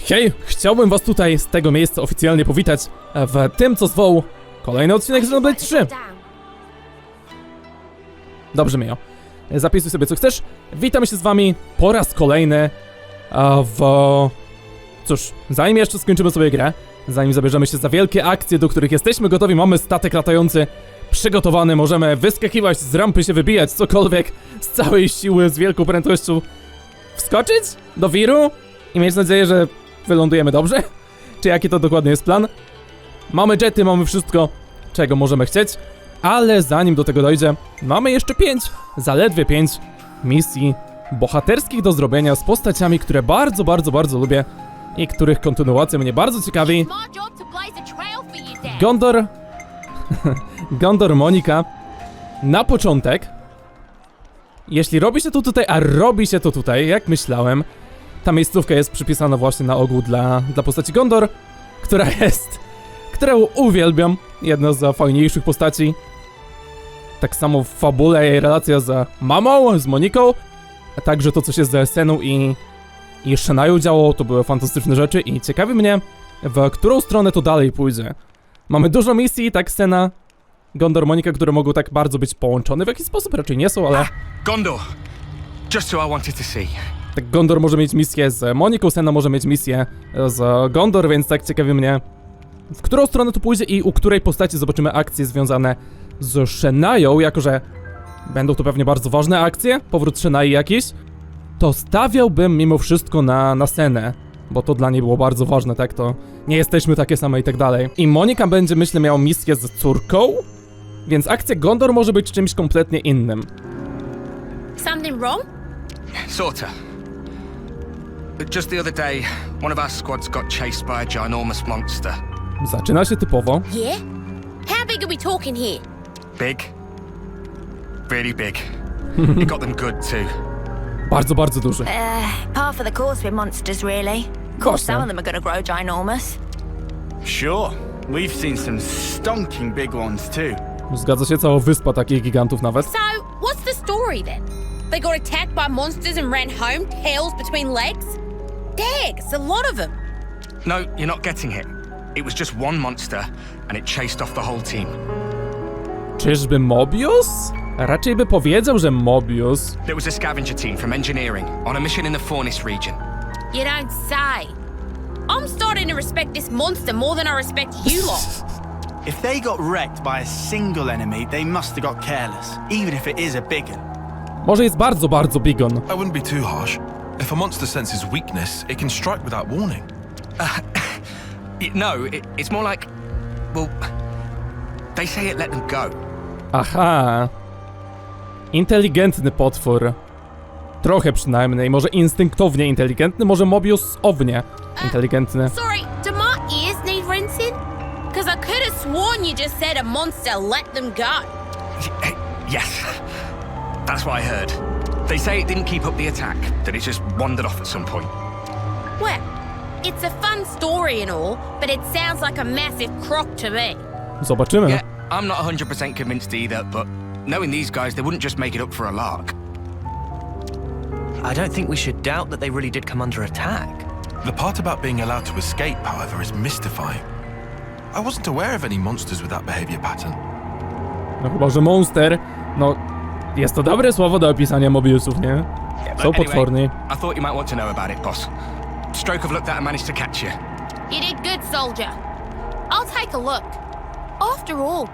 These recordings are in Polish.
Hej, chciałbym was tutaj z tego miejsca oficjalnie powitać w tym, co zwoł kolejny odcinek Xenoblade 3. Dobrze, Mio. Zapisuj sobie, co chcesz. Witamy się z wami po raz kolejny Cóż, zanim jeszcze skończymy sobie grę, zanim zabierzemy się za wielkie akcje, do których jesteśmy gotowi, mamy statek latający przygotowany, możemy wyskakiwać z rampy, się wybijać, cokolwiek, z całej siły, z wielką prędkością wskoczyć do wiru i mieć nadzieję, że wylądujemy dobrze? Czy jaki to dokładnie jest plan? Mamy jety, mamy wszystko, czego możemy chcieć, ale zanim do tego dojdzie, mamy jeszcze 5, zaledwie 5 misji bohaterskich do zrobienia z postaciami, które bardzo lubię i których kontynuacja mnie bardzo ciekawi. Ghondor, Ghondor, Monika. Na początek, jeśli robi się to tutaj, a robi się to tutaj, jak myślałem, ta miejscówka jest przypisana właśnie na ogół dla postaci Ghondor, którą uwielbiam, jedna z fajniejszych postaci. Tak samo w fabule jej relacja z mamą, z Moniką, a także to, co się z Seną i Shenają działo, to były fantastyczne rzeczy i ciekawi mnie, w którą stronę to dalej pójdzie. Mamy dużo misji, tak, Sena, Ghondor, Monika, które mogą tak bardzo być połączone, w jakiś sposób raczej nie są, ale... Ghondor! Just who I wanted to see. Tak, Ghondor może mieć misję z Moniką, Sena może mieć misję z Ghondor, więc tak ciekawi mnie, w którą stronę to pójdzie i u której postaci zobaczymy akcje związane z Shenają, jako że będą to pewnie bardzo ważne akcje, powrót Shenai jakiś, to stawiałbym mimo wszystko na Senę, bo to dla niej było bardzo ważne, tak, to nie jesteśmy takie same i tak dalej. I Monika będzie, myślę, miała misję z córką, więc akcja Ghondor może być czymś kompletnie innym. Something wrong? Sorta. Just the other day, one of our squads got chased by a ginormous monster. Zaczyna się typowo. Yeah? How big are we talking here? Big. Really big. It got them good too. Bardzo duży. Par for the course with monsters, really. Of course, some of them are gonna grow ginormous. Sure. We've seen some stonking big ones too. Zgadza się, cała wyspa takich gigantów nawet. So, what's the story then? They got attacked by monsters and ran home, tails between legs? Dang, it's a lot of them. No, you're not getting it. It was just one monster, and it chased off the whole team. Czyżby Mobius? Raczej by powiedział, że Mobius. There was a scavenger team from engineering on a mission in the Fornis region. You don't say. I'm starting to respect this monster more than I respect you lot. If they got wrecked by a single enemy, they must have got careless, even if it is a big one. Może jest bardzo bigon. I wouldn't be too harsh. If a monster senses weakness, it can strike without warning. No, it's more like, well, they say it let them go. Aha. Inteligentny potwór. Trochę przynajmniej, może instynktownie inteligentny, może Mobius ownie inteligentny. Sorry, do my ears need rinsing? Because I could have sworn you just said a monster let them go. Yes, that's what I heard. They say it didn't keep up the attack, that it just wandered off at some point. Well, it's a fun story and all, but it sounds like a massive crock to me. Zobaczymy. Yeah, I'm not 100% convinced either, but knowing these guys, they wouldn't just make it up for a lark. I don't think we should doubt that they really did come under attack. The part about being allowed to escape, however, is mystifying. I wasn't aware of any monsters with that behavior pattern. No chyba, że monster. No, jest to dobre słowo do opisania Mobiusów, nie? Yeah, Są potworni. I thought you might want to know about it, boss. Stroke of luck that I managed to catch you. You did good, soldier. I'll take a look. After all,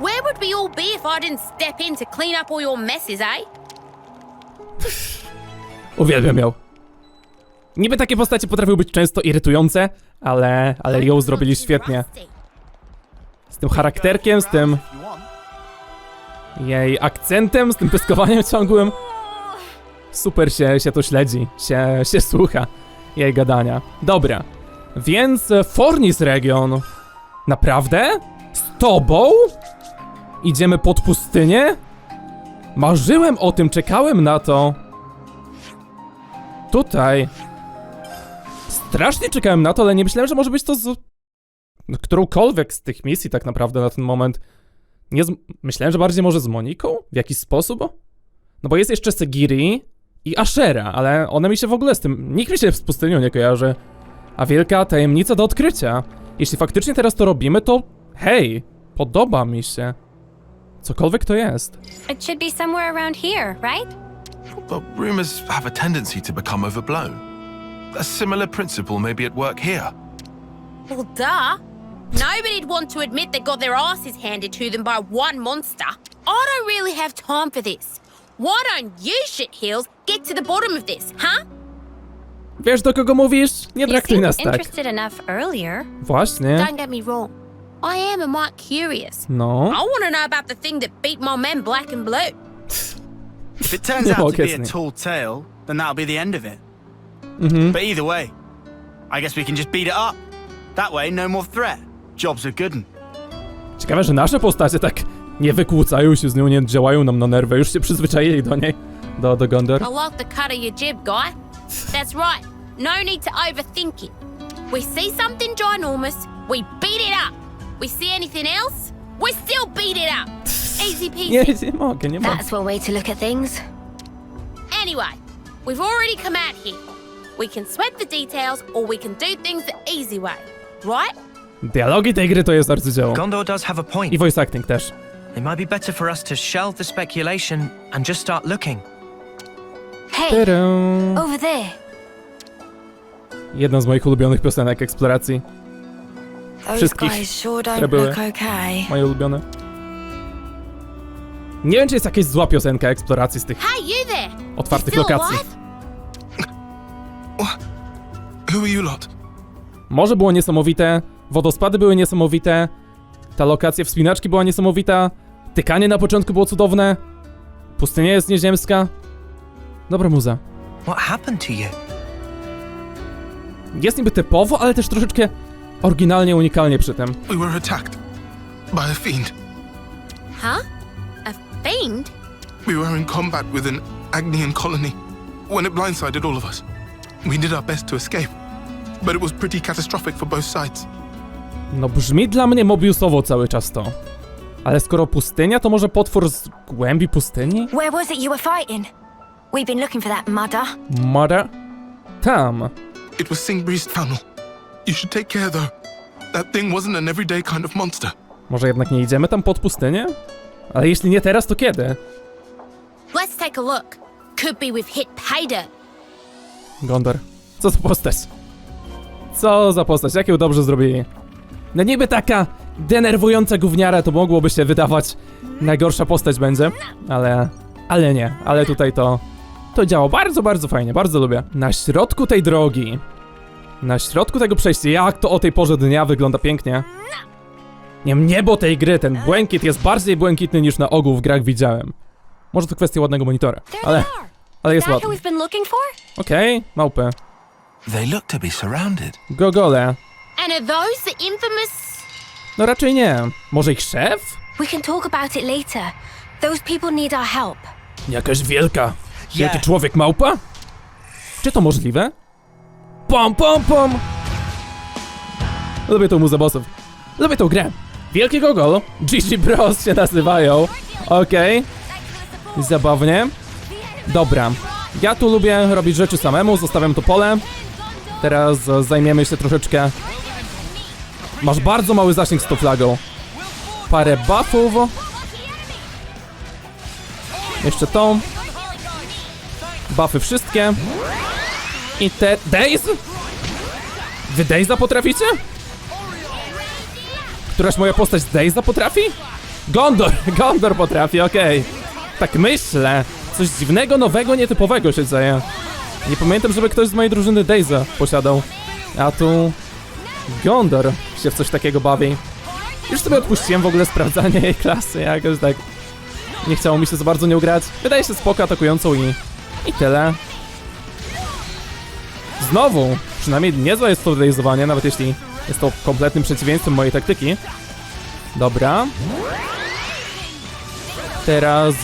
where would we all be if I didn't step in to clean up all your messes, eh? Uwielbiam ją. Niby takie postacie potrafią być często irytujące, ale ją zrobili świetnie. Z tym charakterkiem, z tym jej akcentem, z tym pyskowaniem ciągłym. Super się to śledzi, się słucha jej gadania. Dobra, więc Fornis region. Naprawdę? Z tobą? Idziemy pod pustynię? Marzyłem o tym, czekałem na to. Tutaj. Strasznie czekałem na to, ale nie myślałem, że może być to z... którąkolwiek z tych misji tak naprawdę na ten moment. Nie myślałem, że bardziej może z Moniką? W jakiś sposób? No bo jest jeszcze Segiri i Ashera, ale one mi się w ogóle z tym... Nikt mi się z pustynią nie kojarzy. A wielka tajemnica do odkrycia. Jeśli faktycznie teraz to robimy, to hej, podoba mi się. Cokolwiek to jest. It should be somewhere around here, right? But rumors have a tendency to become overblown. A similar principle may be at work here. Well, duh. Nobody'd want to admit they got their asses handed to them by one monster. I don't really have time for this. Why don't you, shitheels, get to the bottom of this, huh? Wiesz, do kogo mówisz? Nie You traktuj seemed nas tak. interested enough earlier. Właśnie. Don't get me wrong. I am a mite curious. No. I want to know about the thing that beat my men black and blue. If it turns Nie out to mogę be z a nim. tall tale, then that'll be the end of it. Mhm. But either way, I guess we can just beat it up. That way, no more threat. Job's a good one. Ciekawe, że nasze postacie tak nie wykłócają się z nią, nie działają nam na nerwy. Już się przyzwyczaili do niej. Do Ghondor. I like the cut of your jib, guy. That's right. No need to overthink it. We see something ginormous, we beat it up. We see anything else, we still beat it up. Easy peasy. Nie mogę, nie mogę. That's one way to look at things. Anyway, we've already come out here. We can sweat the details, or we can do things the easy way, right? Dialogi tej gry to jest arcydzieło. Gondor does have a point. I voice acting też. It might be better for us to shelve the speculation and just start looking. Hey, Tadam. over there. Jedna z moich ulubionych piosenek eksploracji. Those Wszystkich, guys sure które don't były. look okay. Moje ulubione. Nie wiem, czy jest jakaś zła piosenka eksploracji z tych Hey, you there! otwartych You still lokacji. alive? Who are you lot? Morze było niesamowite, wodospady były niesamowite, ta lokacja wspinaczki była niesamowita, tykanie na początku było cudowne, pustynia jest nieziemska. Dobra muza. What happened to you? Jest niby typowo, ale też troszeczkę oryginalnie, unikalnie przy tym. We were attacked by a fiend. Huh? A fiend? We were in combat with an Agnian colony when it blindsided all of us. We did our best to escape, but it was pretty catastrophic for both sides. No brzmi dla mnie Mobiusowo cały czas to. Ale skoro pustynia, to może potwór z głębi pustyni? Where was it you were fighting? We've been looking for that mudder. Mara? Tam. It was Singbree's tunnel. You should take care though. That thing wasn't an everyday kind of monster. Może jednak nie idziemy tam pod pustynię? Ale jeśli nie teraz, to kiedy? Let's take a look. Could be we've hit pay dirt. Ghondor. Co za postać? Co za postać? Jak ją dobrze zrobili? No niby taka denerwująca gówniara, to mogłoby się wydawać najgorsza postać będzie, ale nie. Ale tutaj to działa bardzo, bardzo fajnie, bardzo lubię. Na środku tej drogi, na środku tego przejścia, jak to o tej porze dnia wygląda pięknie. Nie wiem, niebo tej gry, ten błękit jest bardziej błękitny niż na ogół w grach widziałem. Może to kwestia ładnego monitora, ale jest That ładny. who we've been looking for? Okej, małpy. They look to be surrounded. Gogole. And are those the infamous... No raczej nie. Może ich szef? We can talk about it later. Those people need our help. Jakaś wielki człowiek małpa? Czy to możliwe? Pom, pom, pom! Lubię tą muzę bossów. Lubię tą grę. Wielki gogol. GG Bros się nazywają. Okej. Zabawnie. Dobra. Ja tu lubię robić rzeczy samemu, zostawiam to pole. Teraz zajmiemy się troszeczkę... Masz bardzo mały zasięg z tą flagą. Parę buffów. Jeszcze tą. Buffy wszystkie. I te... Daze? Wy Daze'a potraficie? Któraś moja postać Daze'a potrafi? Ghondor potrafi, okej. Tak myślę. Coś dziwnego, nowego, nietypowego się dzieje. Nie pamiętam, żeby ktoś z mojej drużyny Daze'a posiadał. A tu... Ghondor się w coś takiego bawi. Już sobie odpuściłem w ogóle sprawdzanie jej klasy, jakoś tak... Nie chciało mi się za bardzo nią grać. Wydaje się spoko atakującą i tyle. Znowu, przynajmniej niezłe jest to daze'owanie, nawet jeśli jest to kompletnym przeciwieństwem mojej taktyki. Dobra. Teraz...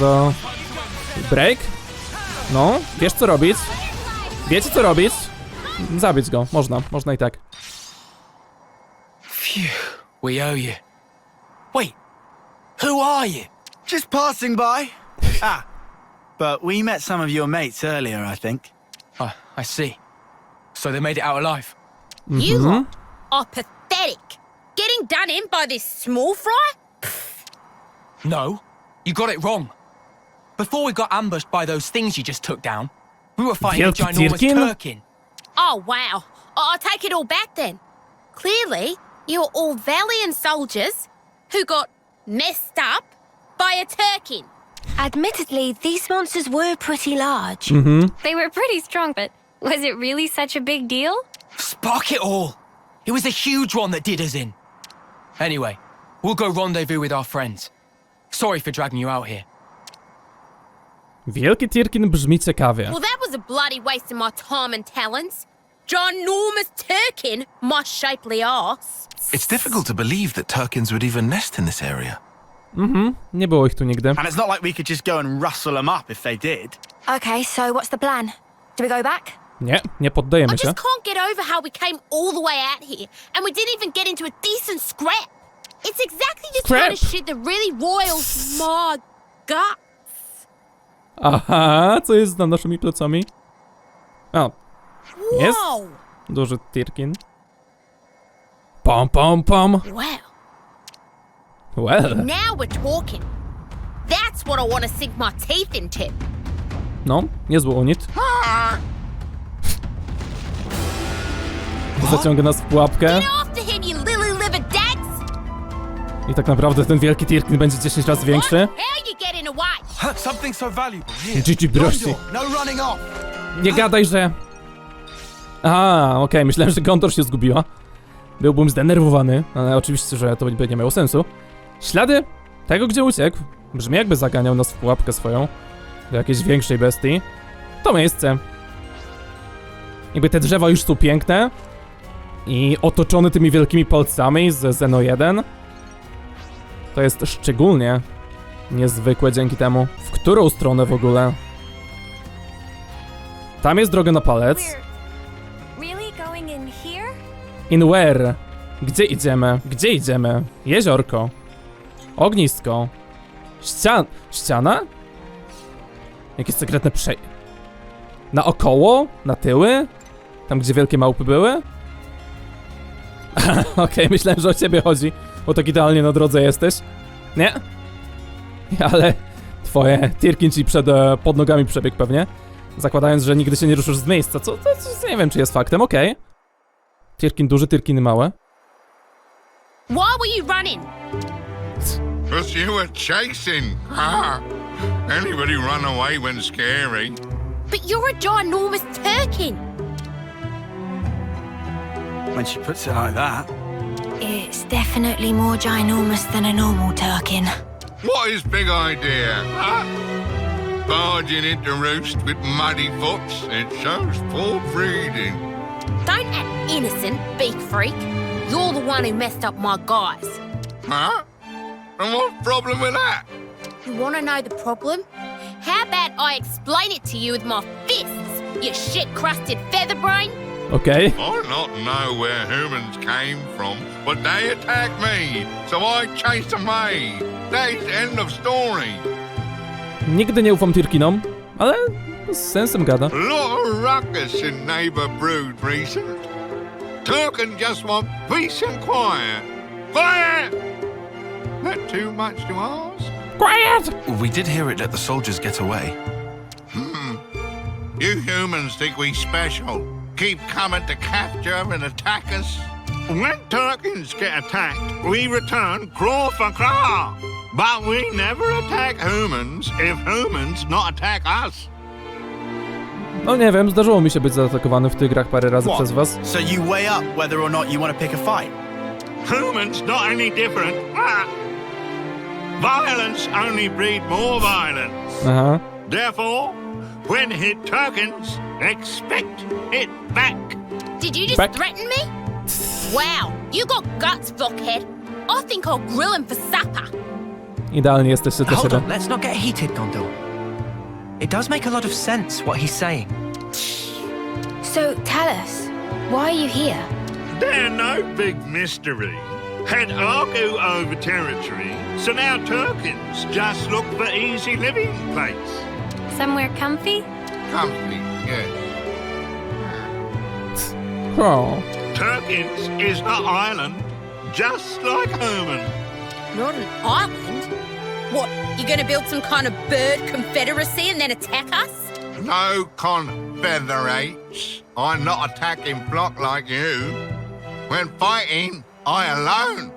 break. No, wiesz co robić. Wiecie co robić. Zabić go, można i tak. Phew, we owe you. Wait, who are you? Just passing by. But we met some of your mates earlier, I think. Oh, I see. So they made it out alive? You lot are pathetic. Getting done in by this small fry? No, you got it wrong. Before we got ambushed by those things you just took down, we were fighting a Wielki ginormous Tirkin? Turkin. Oh, wow. I'll take it all back then. Clearly, you're all valiant soldiers who got messed up by a Turkin. Admittedly, these monsters were pretty large. They were pretty strong, but was it really such a big deal? Spark it all! It was a huge one that did us in. Anyway, we'll go rendezvous with our friends. Sorry for dragging you out here. Wielki Tirkin brzmi ciekawie. Well, that was a bloody waste of my time and talents. Ginormous Turkin, my shapely arse. It's difficult to believe that Turkins would even nest in this area. Nie było ich tu nigdy. And it's not like we could just go and rustle them up if they did. Okay, so what's the plan? Do we go back? Nie poddajemy I się. just can't get over how we came all the way out here and we didn't even get into a decent scrap. It's exactly the kind of Scrap? shit that really roils my guts. Aha, co jest za naszymi plecami? O, jest Whoa! duży Tirkin. Pom, pom, pom. Wow. Well. Now we're talking. That's what I want to sink my teeth into. No, niezły unit. Zaciąga nas w pułapkę. Get after him, you lily-livered dags! I tak naprawdę ten wielki Tirkin będzie 10 razy większy. What? How you getting away? Something so valuable here. GG brości. No running off. Nie gadaj, że... Aha, okej, myślałem, że Ghondor się zgubiła. Byłbym zdenerwowany, ale oczywiście, że to by nie miało sensu. Ślady tego, gdzie uciekł, brzmi jakby zaganiał nas w pułapkę swoją. Do jakiejś większej bestii. To miejsce. Jakby te drzewa już są piękne. I otoczone tymi wielkimi palcami z Xeno 1. To jest szczególnie niezwykłe dzięki temu. W którą stronę w ogóle? Tam jest droga na palec. Really going in here? In where? Gdzie idziemy? Gdzie idziemy? Jeziorko. Ognisko. Ściana? Jakieś sekretne naokoło? Na tyły? Tam, gdzie wielkie małpy były? Okej, myślałem, że o ciebie chodzi, bo tak idealnie na drodze jesteś. Nie? Ale twoje Tirkin ci pod nogami przebiegł pewnie. Zakładając, że nigdy się nie ruszysz z miejsca, co nie wiem, czy jest faktem, okej. Tirkin duży, Tirkiny małe. Why were you running? Because you were chasing. Anybody run away when scary. But you're a ginormous Turkin. When she puts it like that. It's definitely more ginormous than a normal Turkin. What is big idea, huh? Barging into roost with muddy foots, it shows poor breeding. Don't act innocent, beak freak. You're the one who messed up my guys. Huh? And what's the problem with that? You want to know the problem? How about I explain it to you with my fists, you shit-crusted featherbrain? Okej. I not know where humans came from, but they attacked me, so I chased them away. That is the end of story. Nigdy nie ufam Tirkinom, ale z sensem gada. Lot of ruckus in Neighbour Brood recent. Turkin just want peace and quiet. Quiet! That too much to ask? Quiet! We did hear it let the soldiers get away. You humans think we special. Keep coming to capture and attack us. When Turkins get attacked, we return claw for claw. But we never attack humans if humans not attack us. No nie wiem, zdarzyło mi się być zaatakowany w tych grach parę razy What? przez was. So you weigh up whether or not you want to pick a fight. Humans not any different. Violence only breed more violence. Aha. Therefore, when hit Turkins, expect it back. Did you just Back. threaten me? Wow, you got guts, blockhead. I think I'll grill him for supper. Idealnie jesteście dla Hold siebie. on, let's not get heated, Ghondor. It does make a lot of sense what he's saying. So tell us, why are you here? They're no big mystery. Had argue over territory, so now Turkins just look for easy living place. Somewhere comfy? Comfy, yeah. O, Turkins is an island, just like human. Not an island? What, you gonna build some kind of bird confederacy and then attack us? No confederates. I'm not attacking flock like you. When fighting, I alone.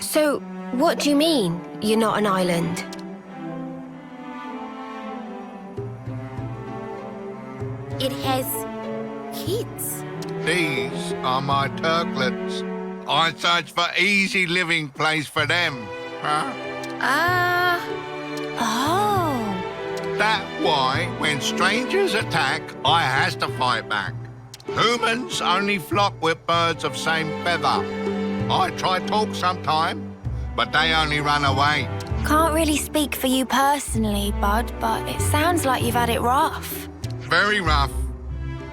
So, what do you mean, you're not an island? It has kids. These are my Turklets. I search for easy living place for them. Huh? Oh. That's why when strangers attack, I has to fight back. Humans only flock with birds of same feather. I try talk sometime, but they only run away. Can't really speak for you personally, Bud, but it sounds like you've had it rough. Very rough.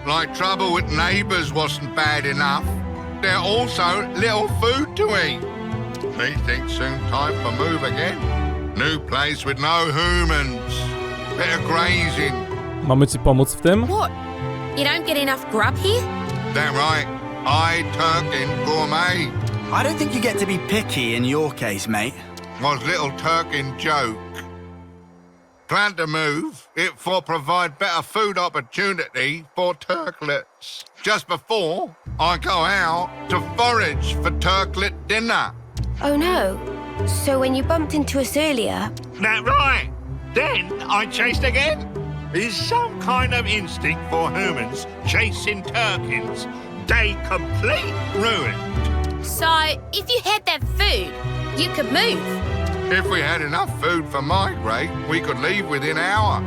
Like trouble with neighbours wasn't bad enough. They're also little food to eat. Me think soon time for move again. New place with no humans. Bit of grazing. Mamy ci pomóc w tym? What? You don't get enough grub here? That right. I Turkin gourmet. I don't think you get to be picky in your case, mate. Was little Turkin joke. Plan to move it for provide better food opportunity for Turklets. Just before I go out to forage for Turklet dinner. Oh no. So when you bumped into us earlier... That right. Then I chased again. Is some kind of instinct for humans chasing Turkins. They complete ruin. So, if you had that food, you could move. If we had enough food for migrate, we could leave within an hour.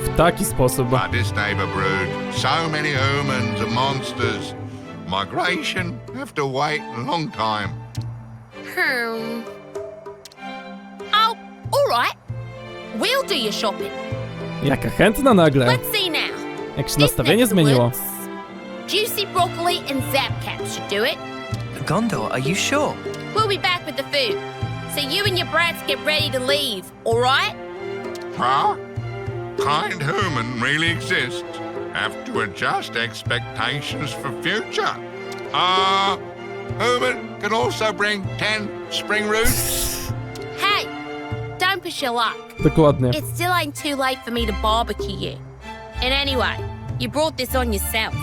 W taki sposób. But this neighborhood, so many humans and monsters. Migration have to wait a long time. Oh, all right. We'll do your shopping. Jaka chętna nagle. Let's see now. Jak się nastawienie zmieniło. Juicy broccoli and zapcaps should do it. Ghondor, are you sure? We'll be back with the food. So you and your brats get ready to leave, all right? Huh? Kind human really exists. Have to adjust expectations for future. Human can also bring 10 spring roots. Hey, don't push your luck. Dokładnie. It still ain't too late for me to barbecue you. And anyway, you brought this on yourself.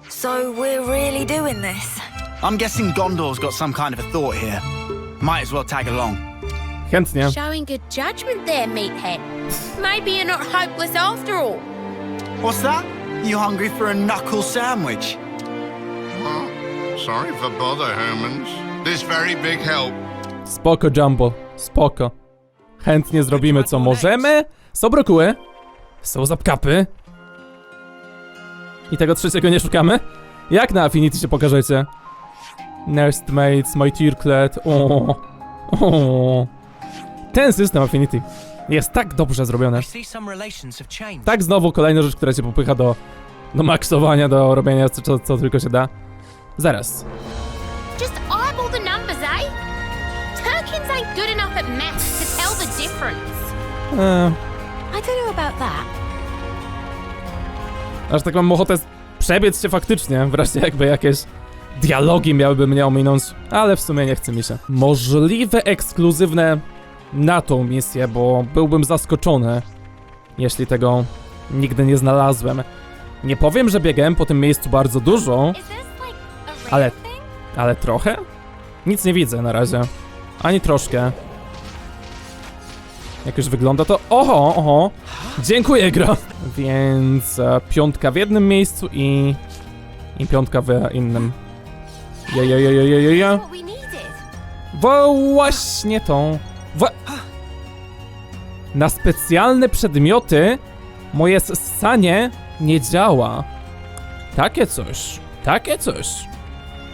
So we're really doing this? I'm guessing Gondor's got some kind of a thought here. Might as well tag along. Chętnie. Showing good judgment there, meathead. Maybe you're not hopeless after all. What's that? You hungry for a knuckle sandwich? Sorry for bother, humans. This very big help. Spoko, Jumbo. Spoko. Chętnie zrobimy co możemy. Są brokuły. Są zapkapy. I tego trzeciego nie szukamy? Jak na Affinity się pokażecie? Nestmates, my Turklet. O. Ten system Affinity jest tak dobrze zrobiony. Tak znowu kolejna rzecz, która cię popycha do maksowania, do robienia co tylko się da. Zaraz. Just eyeball the numbers, eh? Turkins ain't good enough at maths to tell the difference. I don't know about that. Aż tak mam ochotę przebiec się faktycznie, wreszcie jakby jakieś dialogi miałyby mnie ominąć, ale w sumie nie chce mi się. Możliwe ekskluzywne na tą misję, bo byłbym zaskoczony, jeśli tego nigdy nie znalazłem. Nie powiem, że biegałem po tym miejscu bardzo dużo, ale trochę? Nic nie widzę na razie. Ani troszkę. Jak już wygląda to... Oho! Dziękuję, gro! Więc 5 w jednym miejscu i 5 w innym. Ja. Właśnie tą. Na specjalne przedmioty moje ssanie nie działa. Takie coś.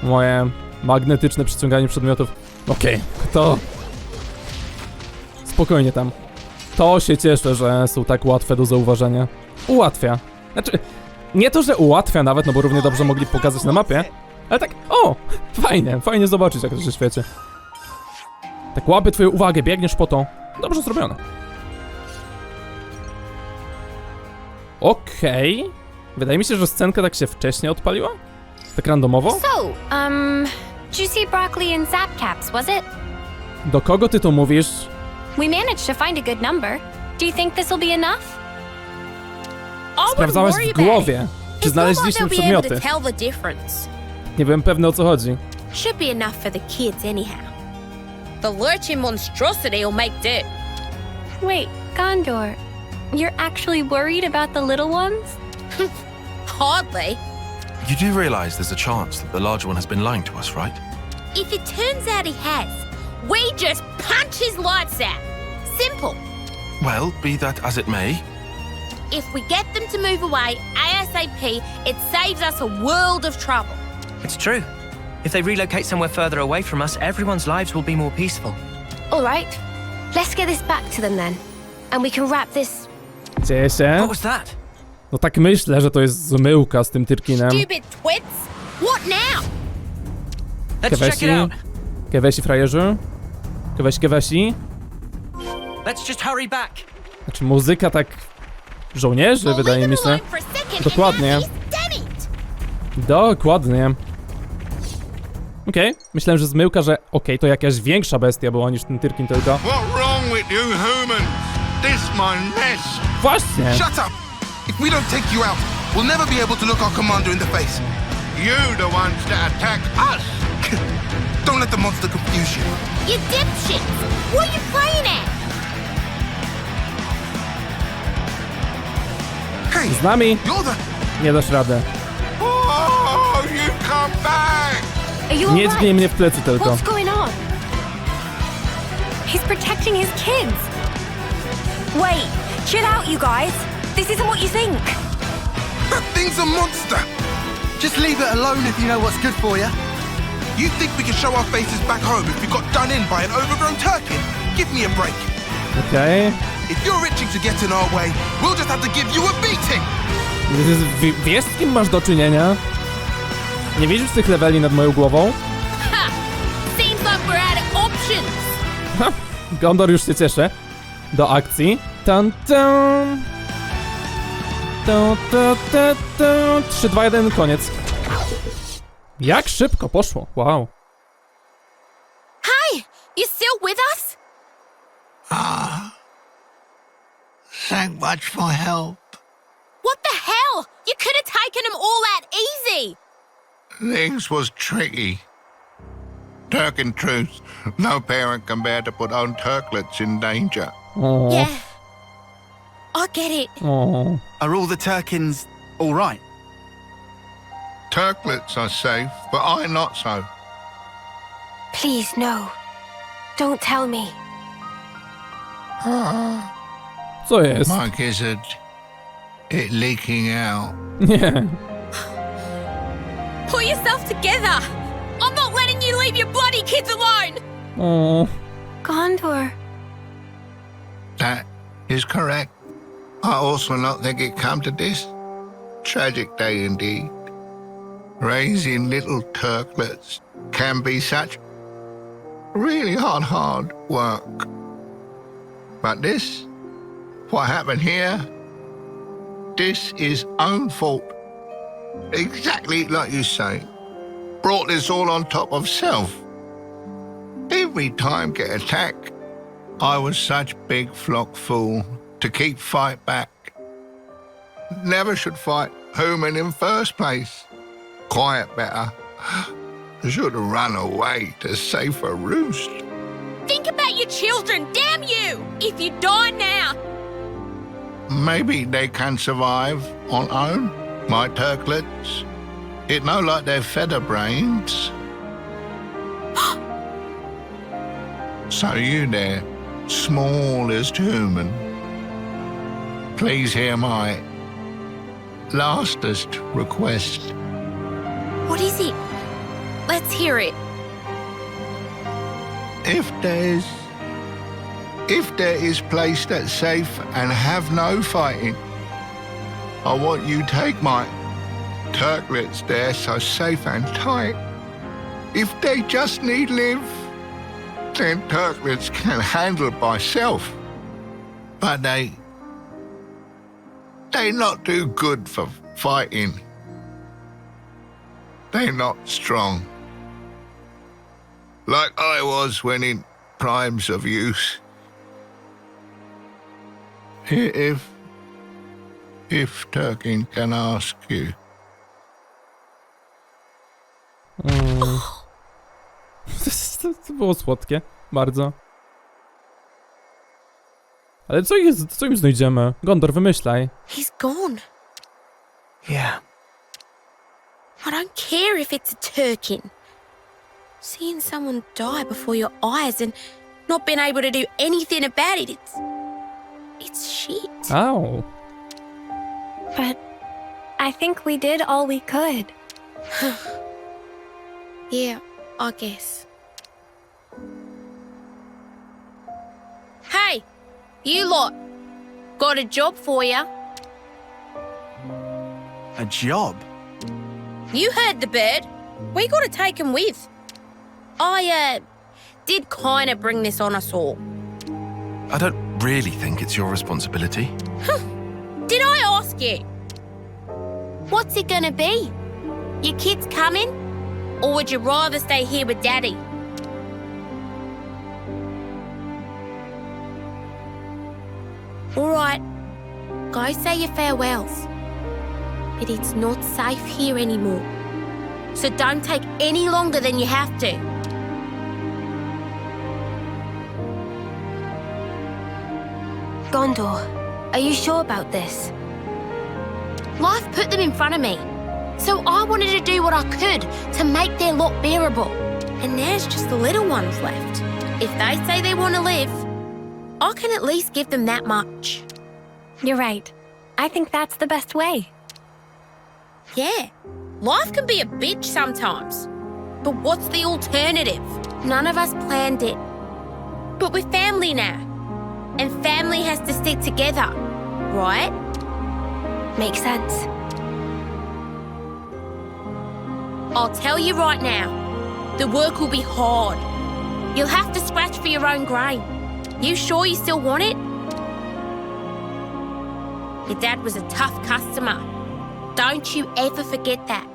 Moje magnetyczne przyciąganie przedmiotów. Okej, to... Spokojnie tam. To się cieszę, że są tak łatwe do zauważenia. Ułatwia. Znaczy, nie to, że ułatwia nawet, no bo równie dobrze mogli pokazać na mapie. Ale tak, fajnie zobaczyć, jak to się świeci. Tak łapie twoją uwagę, biegniesz po to. Dobrze zrobione. Okej. Wydaje mi się, że scenka tak się wcześniej odpaliła. Tak randomowo? So, juicy broccoli and zap caps, was it? Do kogo ty to mówisz? We managed to find a good number. Do you think this will be enough? I wouldn't Sprawdzałaś worry w about it. głowie, czy It's not like znaleźliśmy they'll be able to przedmioty. tell the difference. Nie byłem pewny, o co chodzi. Should be enough for the kids anyhow. The lurching monstrosity will make do. Wait, Ghondor, you're actually worried about the little ones? Hardly. You do realize there's a chance that the larger one has been lying to us, right? If it turns out he has, we just punch his lights out. Simple. Well, be that as it may, If we get them to move away ASAP, it saves us a world of trouble. It's true. If they relocate somewhere further away from us, everyone's lives will be more peaceful. All right. Let's get this back to them then. And we can wrap this... Dzieje się? What was that? No tak myślę, że to jest zmyłka z tym Tyrkinem. Stupid twits. What now? Let's check it out. Kewesi, frajerzy? Kewesi? Let's just hurry back. Znaczy muzyka tak... Żołnierzy, I'll wydaje leave mi him się. alone for a second Dokładnie. and now he's done it. Dokładnie. Okej, myślałem, że zmyłka, że to jakaś większa bestia była niż ten Tyrkin tylko. What wrong with you humans? This my mess. Właśnie! Shut up! If we don't take you out, we'll never be able to look our commander in the face. You the ones that attack us. Don't let the monster confuse you. You dipshits. What are you playing at? Hey, Z nami you're the... nie dasz rady. Oh, you come back. Are you all Nie right? dźgnij mnie w plecy tylko. What's going on? He's protecting his kids. Wait, chill out, you guys. This isn't what you think. That thing's a monster! Just leave it alone if you know what's good for you. You think we can show our faces back home if we got done in by an overgrown turkey? Give me a break. Okej. If you're itching to get in our way, we'll just have to give you a beating! Wiesz, z kim masz do czynienia? Nie widzisz tych leveli nad moją głową? Ha! Seems like we're out of options. Ha! Ghondor już się cieszy. Do akcji. Tan, tan. 3, 2, 1, koniec. Jak szybko poszło, wow. Hey, you still with us? Thank much for help. What the hell? You could have taken them all out easy. Things was tricky. Turkin truth. No parent can bear to put own turklets in danger. O, Yeah. I get it. o. Are all the Turkins all right? Turklets are safe, but I not so. Please, no. Don't tell me. Co jest? My gizzard, it leaking out. Nie. Pull yourself together. I'm not letting you leave your bloody kids alone. O. Ghondor. That is correct. I also not think it come to this. Tragic day indeed. Raising little turklets can be such really hard work. But this, what happened here, this is own fault. Exactly like you say. Brought this all on top of self. Every time get attacked, I was such big flock fool to keep fight back. Never should fight human in first place. Quiet better. Should have run away to safer roost. Think about your children, damn you! If you die now. Maybe they can survive on own, my turklets. It no like they're feather brains. So you there, smallest human, please hear my lastest request. What is it? Let's hear it. If there is place that's safe and have no fighting, I want you take my turklets there so safe and tight. If they just need live, then turklets can handle by self. But they not do good for fighting. they're not strong. Like I was when in primes of use. If Turkin can ask you. To było słodkie, bardzo. Ale co im znajdziemy? Ghondor, wymyślaj. He's gone. Yeah. I don't care if it's a Turkin. Seeing someone die before your eyes and not being able to do anything about it, it's shit. Ow. But I think we did all we could. Yeah, I guess. Hey, you lot. Got a job for you. A job? You heard the bird. We gotta take him with. I, did kinda bring this on us all. I don't really think it's your responsibility. Did I ask you? What's it gonna be? Your kids coming? Or would you rather stay here with Daddy? Alright, go say your farewells. But it's not safe here anymore. So don't take any longer than you have to. Ghondor, are you sure about this? Life put them in front of me. So I wanted to do what I could to make their lot bearable. And there's just the little ones left. If they say they want to live, I can at least give them that much. You're right. I think that's the best way. Yeah, life can be a bitch sometimes. But what's the alternative? None of us planned it. But we're family now. And family has to stick together, right? Makes sense. I'll tell you right now, the work will be hard. You'll have to scratch for your own grain. You sure you still want it? Your dad was a tough customer. Don't you ever forget that.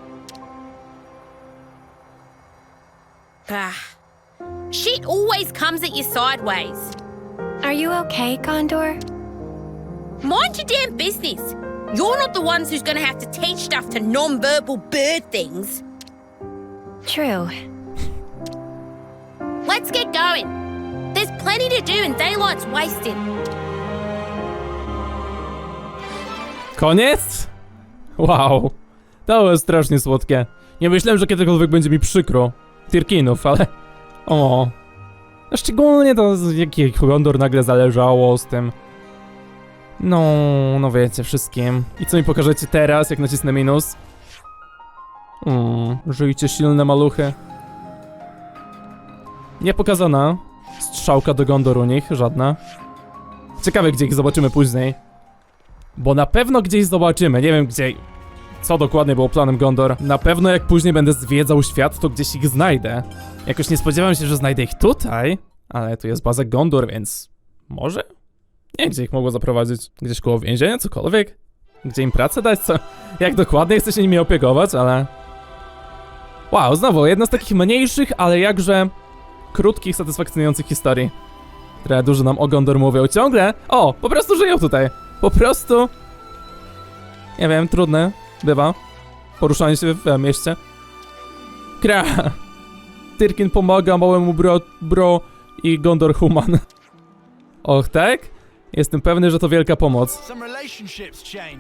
Shit always comes at you sideways. Are you okay, Ghondor? Mind your damn business. You're not the ones who's gonna have to teach stuff to non-verbal bird things. True. Let's get going. There's plenty to do and daylight's wasted. Koniec? Wow. To było strasznie słodkie. Nie myślałem, że kiedykolwiek będzie mi przykro Tirkinów, ale... O. A szczególnie to, jak Ghondor nagle zależało z tym. No wiecie, wszystkim. I co mi pokażecie teraz, jak nacisnę minus? Żyjcie silne maluchy. Nie pokazana strzałka do Ghondor u nich, żadna. Ciekawe, gdzie ich zobaczymy później. Bo na pewno gdzieś zobaczymy, nie wiem gdzie... Co dokładnie było planem Ghondor. Na pewno jak później będę zwiedzał świat, to gdzieś ich znajdę. Jakoś nie spodziewałem się, że znajdę ich tutaj. Ale tu jest baza Ghondor, więc... Może? Nie wiem, gdzie ich mogło zaprowadzić. Gdzieś koło więzienia, cokolwiek? Gdzie im pracę dać, co? Jak dokładnie chcę się nimi opiekować, ale... Wow, znowu, jedna z takich mniejszych, ale jakże... krótkich, satysfakcjonujących historii. Które dużo nam o Ghondor mówią. Ciągle... O, po prostu żyją tutaj. Po prostu... Nie wiem, trudne bywa poruszanie się w mieście. Kra! Tirkin pomaga małemu bro i Ghondor human. Och, tak? Jestem pewny, że to wielka pomoc.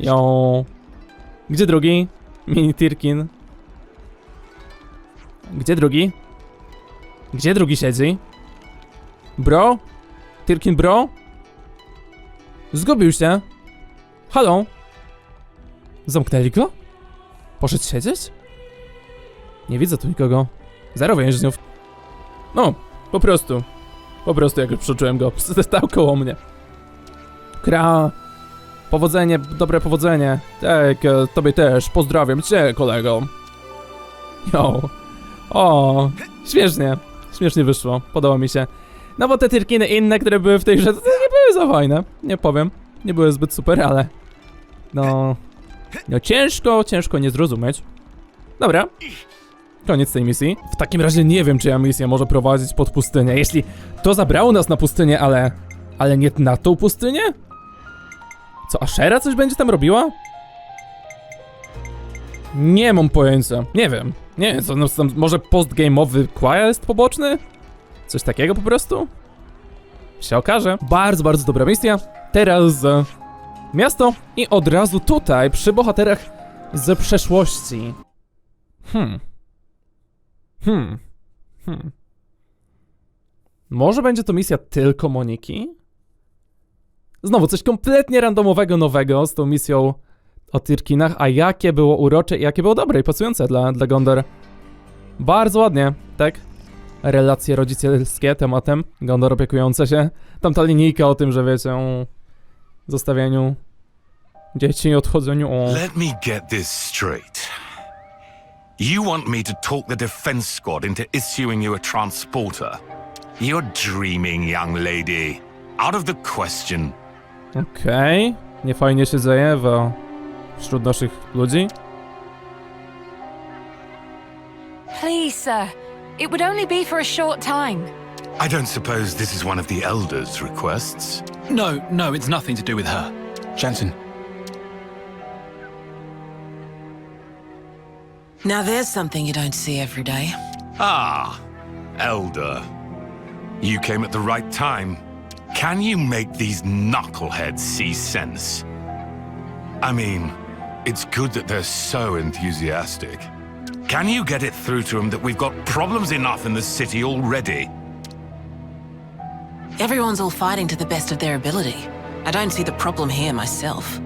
Jo. Gdzie drugi? Mini Tirkin. Gdzie drugi? Gdzie drugi siedzi? Bro? Tirkin bro? Zgubił się. Halo? Zamknęli go? Poszedł siedzieć? Nie widzę tu nikogo. Zero więźniów. No, po prostu jak już przeczułem go, stał koło mnie. Kra. Powodzenie, dobre powodzenie. Tak, tobie też. Pozdrawiam cię, kolego. Jo. O, śmiesznie wyszło. Podoba mi się. No bo te Tirkiny inne, które były w tej grze, to nie były za fajne. Nie powiem. Nie były zbyt super, ale... No ciężko nie zrozumieć. Dobra. Koniec tej misji. W takim razie nie wiem, czyja misja może prowadzić pod pustynię. Jeśli to zabrało nas na pustynię, ale nie na tą pustynię? Co, Ashera coś będzie tam robiła? Nie mam pojęcia. Nie wiem. Nie wiem, co tam, może postgame'owy quest poboczny? Coś takiego po prostu? Się okaże. Bardzo, bardzo dobra misja. Teraz miasto i od razu tutaj przy bohaterach z przeszłości. Może będzie to misja tylko Moniki? Znowu coś kompletnie randomowego, nowego z tą misją o Tyrkinach, a jakie było urocze i jakie było dobre i pasujące dla Ghondor. Bardzo ładnie, tak? Relacje rodzicielskie tematem, Ghondor opiekujące się. Tamta linijka o tym, że wiecie, o zostawianiu dzieci i odchodzeniu o... Let me get this straight. You want me to talk the defense squad into issuing you a transporter? You're dreaming, young lady. Out of the question. Okej. Nie fajnie się dzieje wśród naszych ludzi. Please, sir. It would only be for a short time. I don't suppose this is one of the elders' requests? No, it's nothing to do with her. Jensen. Now there's something you don't see every day. Ah, elder. You came at the right time. Can you make these knuckleheads see sense? I mean, it's good that they're so enthusiastic. Can you get it through to them that we've got problems enough in the city already? Everyone's all fighting to the best of their ability. I don't see the problem here myself.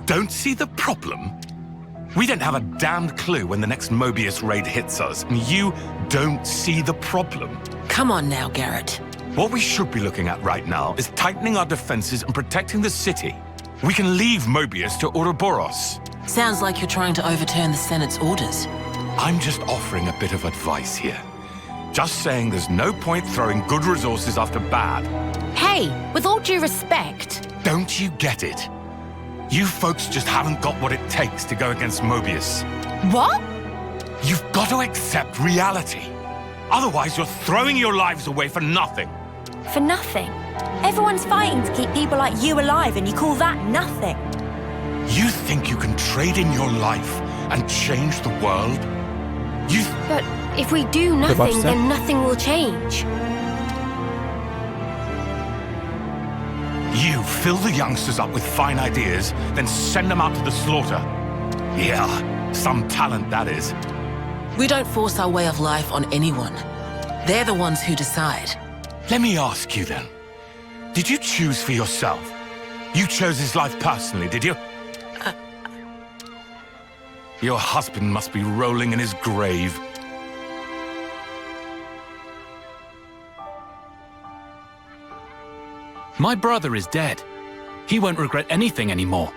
Don't see the problem? We don't have a damned clue when the next Mobius raid hits us, and you don't see the problem. Come on now, Garrett. What we should be looking at right now is tightening our defenses and protecting the city. We can leave Mobius to Ouroboros. Sounds like you're trying to overturn the Senate's orders. I'm just offering a bit of advice here. Just saying there's no point throwing good resources after bad. Hey, with all due respect. Don't you get it? You folks just haven't got what it takes to go against Mobius. What? You've got to accept reality. Otherwise, you're throwing your lives away for nothing. For nothing? Everyone's fighting to keep people like you alive, and you call that nothing? You think you can trade in your life and change the world? But if we do nothing, then nothing will change. You fill the youngsters up with fine ideas, then send them out to the slaughter. Yeah, some talent that is. We don't force our way of life on anyone. They're the ones who decide. Let me ask you then. Did you choose for yourself? You chose his life personally, did you? Your husband must be rolling in his grave. My brother is dead. He won't regret anything anymore.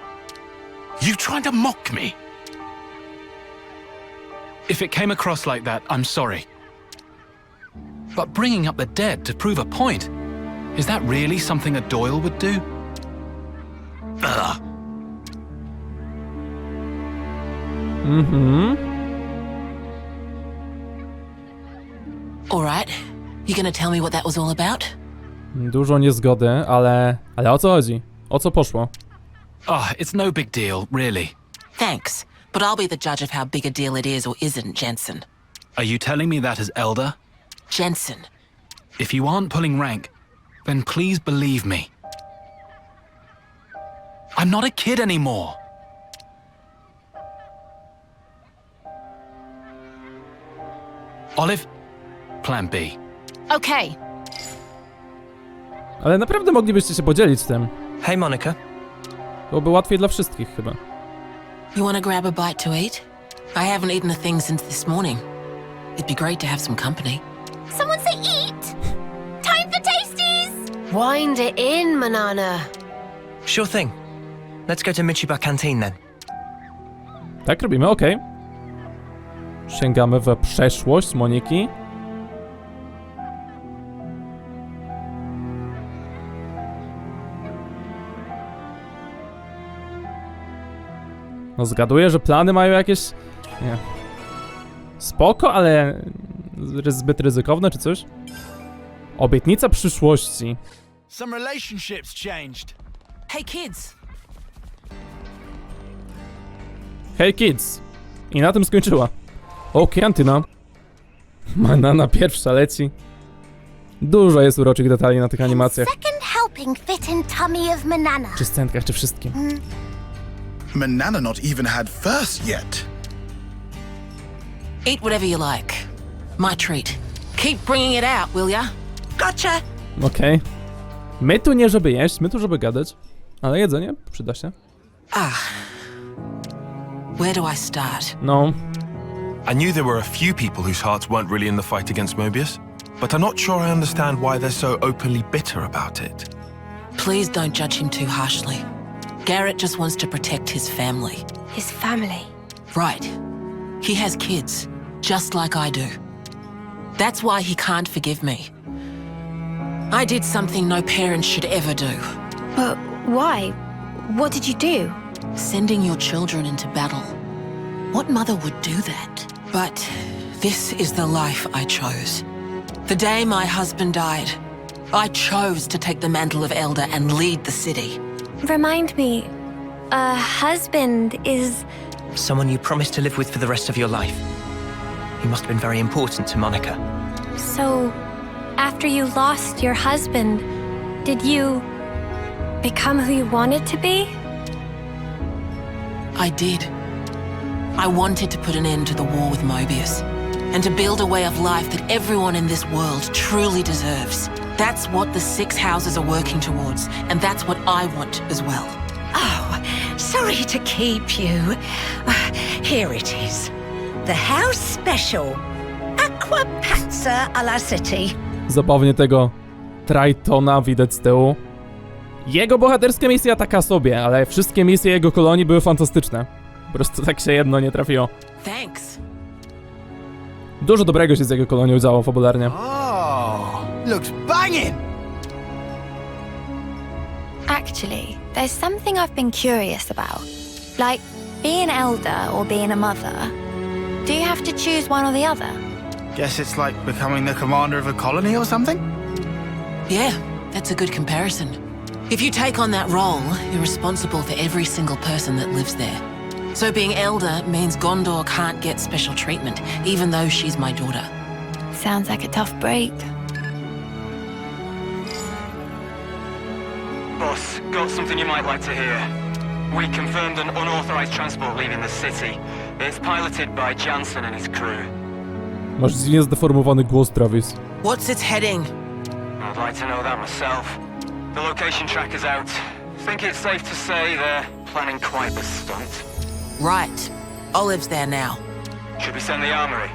You trying to mock me? If it came across like that, I'm sorry. But bringing up the dead to prove a point, is that really something a Doyle would do? Ugh. All right. You gonna tell me what that was all about? Dużo niezgody, ale o co chodzi? O co poszło? Oh, it's no big deal, really. Thanks, but I'll be the judge of how big a deal it is or isn't, Jensen. Are you telling me that as elder? Jensen. If you aren't pulling rank, then please believe me. I'm not a kid anymore. Olive, plan B. Okay. Ale naprawdę moglibyście się podzielić tym. Hey, Monica. Byłoby łatwiej dla wszystkich chyba. You wanna grab a bite to eat? I haven't eaten a thing since this morning. It'd be great to have some company. Someone say eat! Time for tasties! Wind it in, Manana. Sure thing. Let's go to Michiba Canteen then. Tak robimy, okej. Sięgamy w przeszłość Moniki. No zgaduję, że plany mają jakieś... Nie. Spoko, ale zbyt ryzykowne czy coś? Obietnica przyszłości. Some relationships changed. Hey, kids. Hey kids. I na tym skończyła. Okej, Antyna. Manana pierwsza leci. Dużo jest uroczych detali na tych animacjach. Second helping fit in tummy of Manana. Czy scenkach, czy wszystkim. Manana not even had first yet. Eat whatever you like. My treat. Keep bringing it out, will ya? Gotcha! Okej. My tu nie żeby jeść, my tu żeby gadać. Ale jedzenie przyda się. Where do I start? No. I knew there were a few people whose hearts weren't really in the fight against Mobius, but I'm not sure I understand why they're so openly bitter about it. Please don't judge him too harshly. Garrett just wants to protect his family. His family? Right. He has kids, just like I do. That's why he can't forgive me. I did something no parent should ever do. But why? What did you do? Sending your children into battle. What mother would do that? But this is the life I chose. The day my husband died, I chose to take the mantle of Elder and lead the city. Remind me, a husband is... Someone you promised to live with for the rest of your life. He must have been very important to Monica. So, after you lost your husband, did you become who you wanted to be? I did. I wanted to put an end to the war with Mobius, and to build a way of life that everyone in this world truly deserves. That's what the 6 houses are working towards, and that's what I want as well. Oh, sorry to keep you. Here it is. The house special. Aqua Pazza alla City. Zabawnie tego Tritona widać z tyłu. Jego bohaterska misja taka sobie, ale wszystkie misje jego kolonii były fantastyczne. Po prostu tak się jedno nie trafiło. Thanks. Dużo dobrego się z jego kolonią działo fabularnie. Oh, looks banging! Actually, there's something I've been curious about. Like, being elder or being a mother. Do you have to choose one or the other? Guess it's like becoming the commander of a colony or something? Yeah, that's a good comparison. If you take on that role, you're responsible for every single person that lives there. So being elder means Ghondor can't get special treatment, even though she's my daughter. Sounds like a tough break. Boss, got something you might like to hear. We confirmed an unauthorized transport leaving the city. It's piloted by Jansen and his crew. Masz dziwnie zdeformowany głos, Travis. What's its heading? I'd like to know that myself. The location tracker's out. Think it's safe to say they're planning quite the stunt. Right. Olive's there now. Should we send the armory?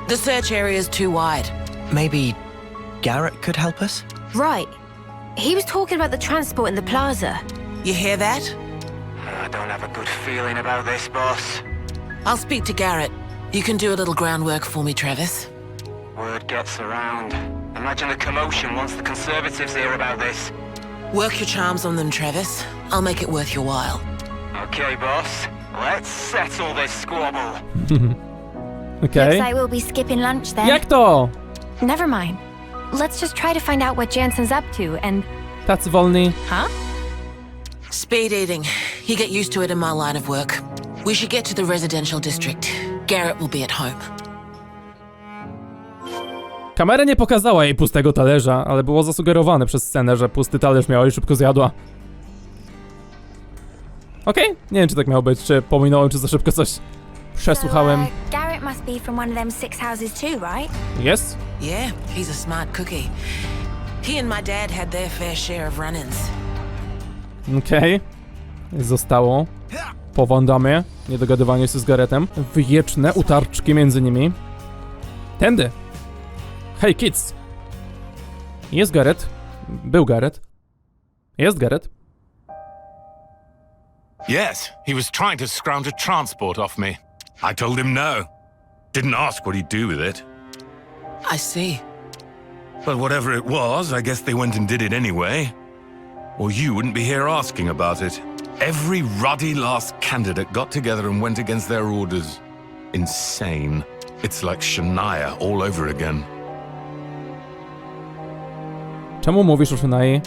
The search area's too wide. Maybe Garrett could help us? Right. He was talking about the transport in the plaza. You hear that? I don't have a good feeling about this, boss. I'll speak to Garrett. You can do a little groundwork for me, Travis. Word gets around. Imagine the commotion once the Conservatives hear about this. Work your charms on them, Travis. I'll make it worth your while. Okay, boss. Let's settle this squabble. Okay. Looks like we'll be skipping lunch then. Jak to? Never mind. Let's just try to find out what Jansen's up to and... Tacy wolni. Huh? Speed eating. You get used to it in my line of work. We should get to the residential district. Garrett will be at home. Kamera nie pokazała jej pustego talerza, ale było zasugerowane przez scenę, że pusty talerz miała i szybko zjadła. Okej, nie wiem czy tak miało być, czy pominąłem, czy za szybko coś przesłuchałem. Garrett must be from one of them 6 houses too, right? Jest? Yeah, he's a smart cookie. He and my dad had their fair share of run-ins. Okej. Zostało po Wandamie niedogadywanie się z Garrettem. Wieczne utarczki między nimi. Tędy. Hey kids. Jest Garrett. Był Garrett. Jest Garrett. Yes, he was trying to scrounge a transport off me. I told him no. Didn't ask what he'd do with it. I see. But whatever it was, I guess they went and did it anyway. Or you wouldn't be here asking about it. Every ruddy last candidate got together and went against their orders. Insane. It's like Shania all over again. Czemu mówisz o Shania?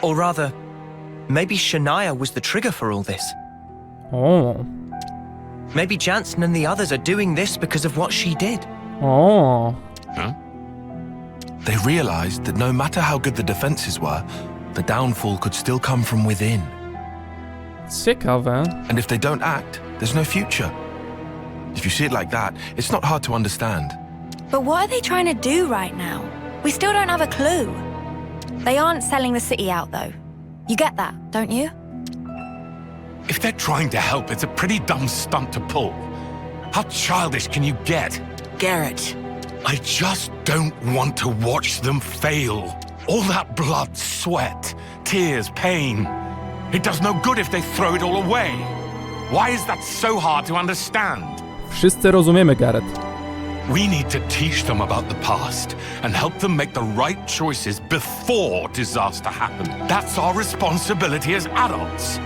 Or rather, maybe Shania was the trigger for all this. O. Maybe Jansen and the others are doing this because of what she did. O. Huh? They realized that no matter how good the defenses were, the downfall could still come from within. Ciekawe. And if they don't act, there's no future. If you see it like that, it's not hard to understand. But what are they trying to do right now? We still don't have a clue. They aren't selling the city out, though. You get that, don't you? If they're trying to help, it's a pretty dumb stunt to pull. How childish can you get? Garrett. I just don't want to watch them fail. All that blood, sweat, tears, pain. It does no good if they throw it all away. Why is that so hard to understand? Wszyscy rozumiemy, Garrett. We need to teach them about the past and help them make the right choices before disaster happens. That's our responsibility as adults.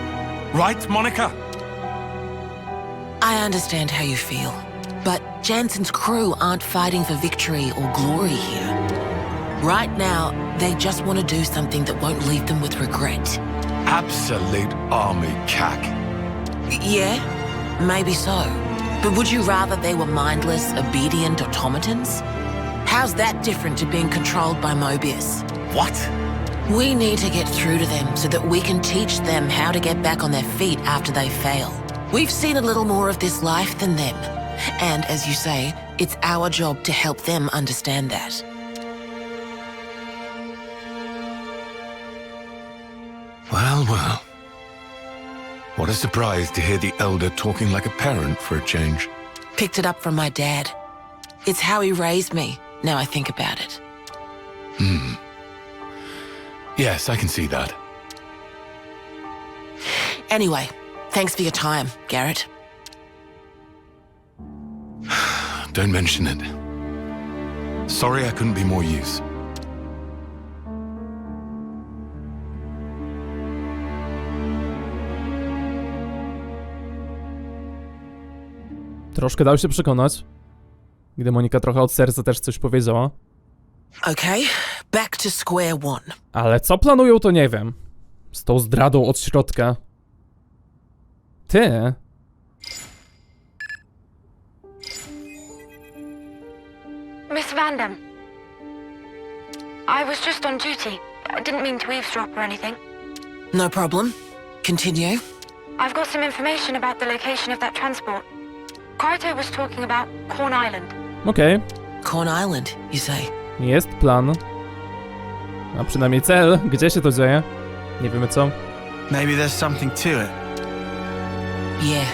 Right, Monica? I understand how you feel, but Jansen's crew aren't fighting for victory or glory here. Right now, they just want to do something that won't leave them with regret. Absolute army cack. Yeah, maybe so. But would you rather they were mindless, obedient automatons? How's that different to being controlled by Mobius? What? We need to get through to them so that we can teach them how to get back on their feet after they fail. We've seen a little more of this life than them. And as you say, it's our job to help them understand that. Well, well. What a surprise to hear the elder talking like a parent for a change. Picked it up from my dad. It's how he raised me, now I think about it. Yes, I can see that. Anyway, thanks for your time, Garrett. Don't mention it. Sorry I couldn't be more use. Troszkę dał się przekonać, gdy Monika trochę od serca też coś powiedziała. Okay, back to square one. Ale co planują, to nie wiem. Z tą zdradą od środka. Ty? Miss Vandam. I was just on duty. I didn't mean to eavesdrop or anything. No problem. Continue. I've got some information about the location of that transport. Kaito was talking about Corn Island. Okej. Corn Island, you say? Jest plan. A przynajmniej cel. Gdzie się to dzieje? Nie wiemy co. Maybe there's something to it. Yeah.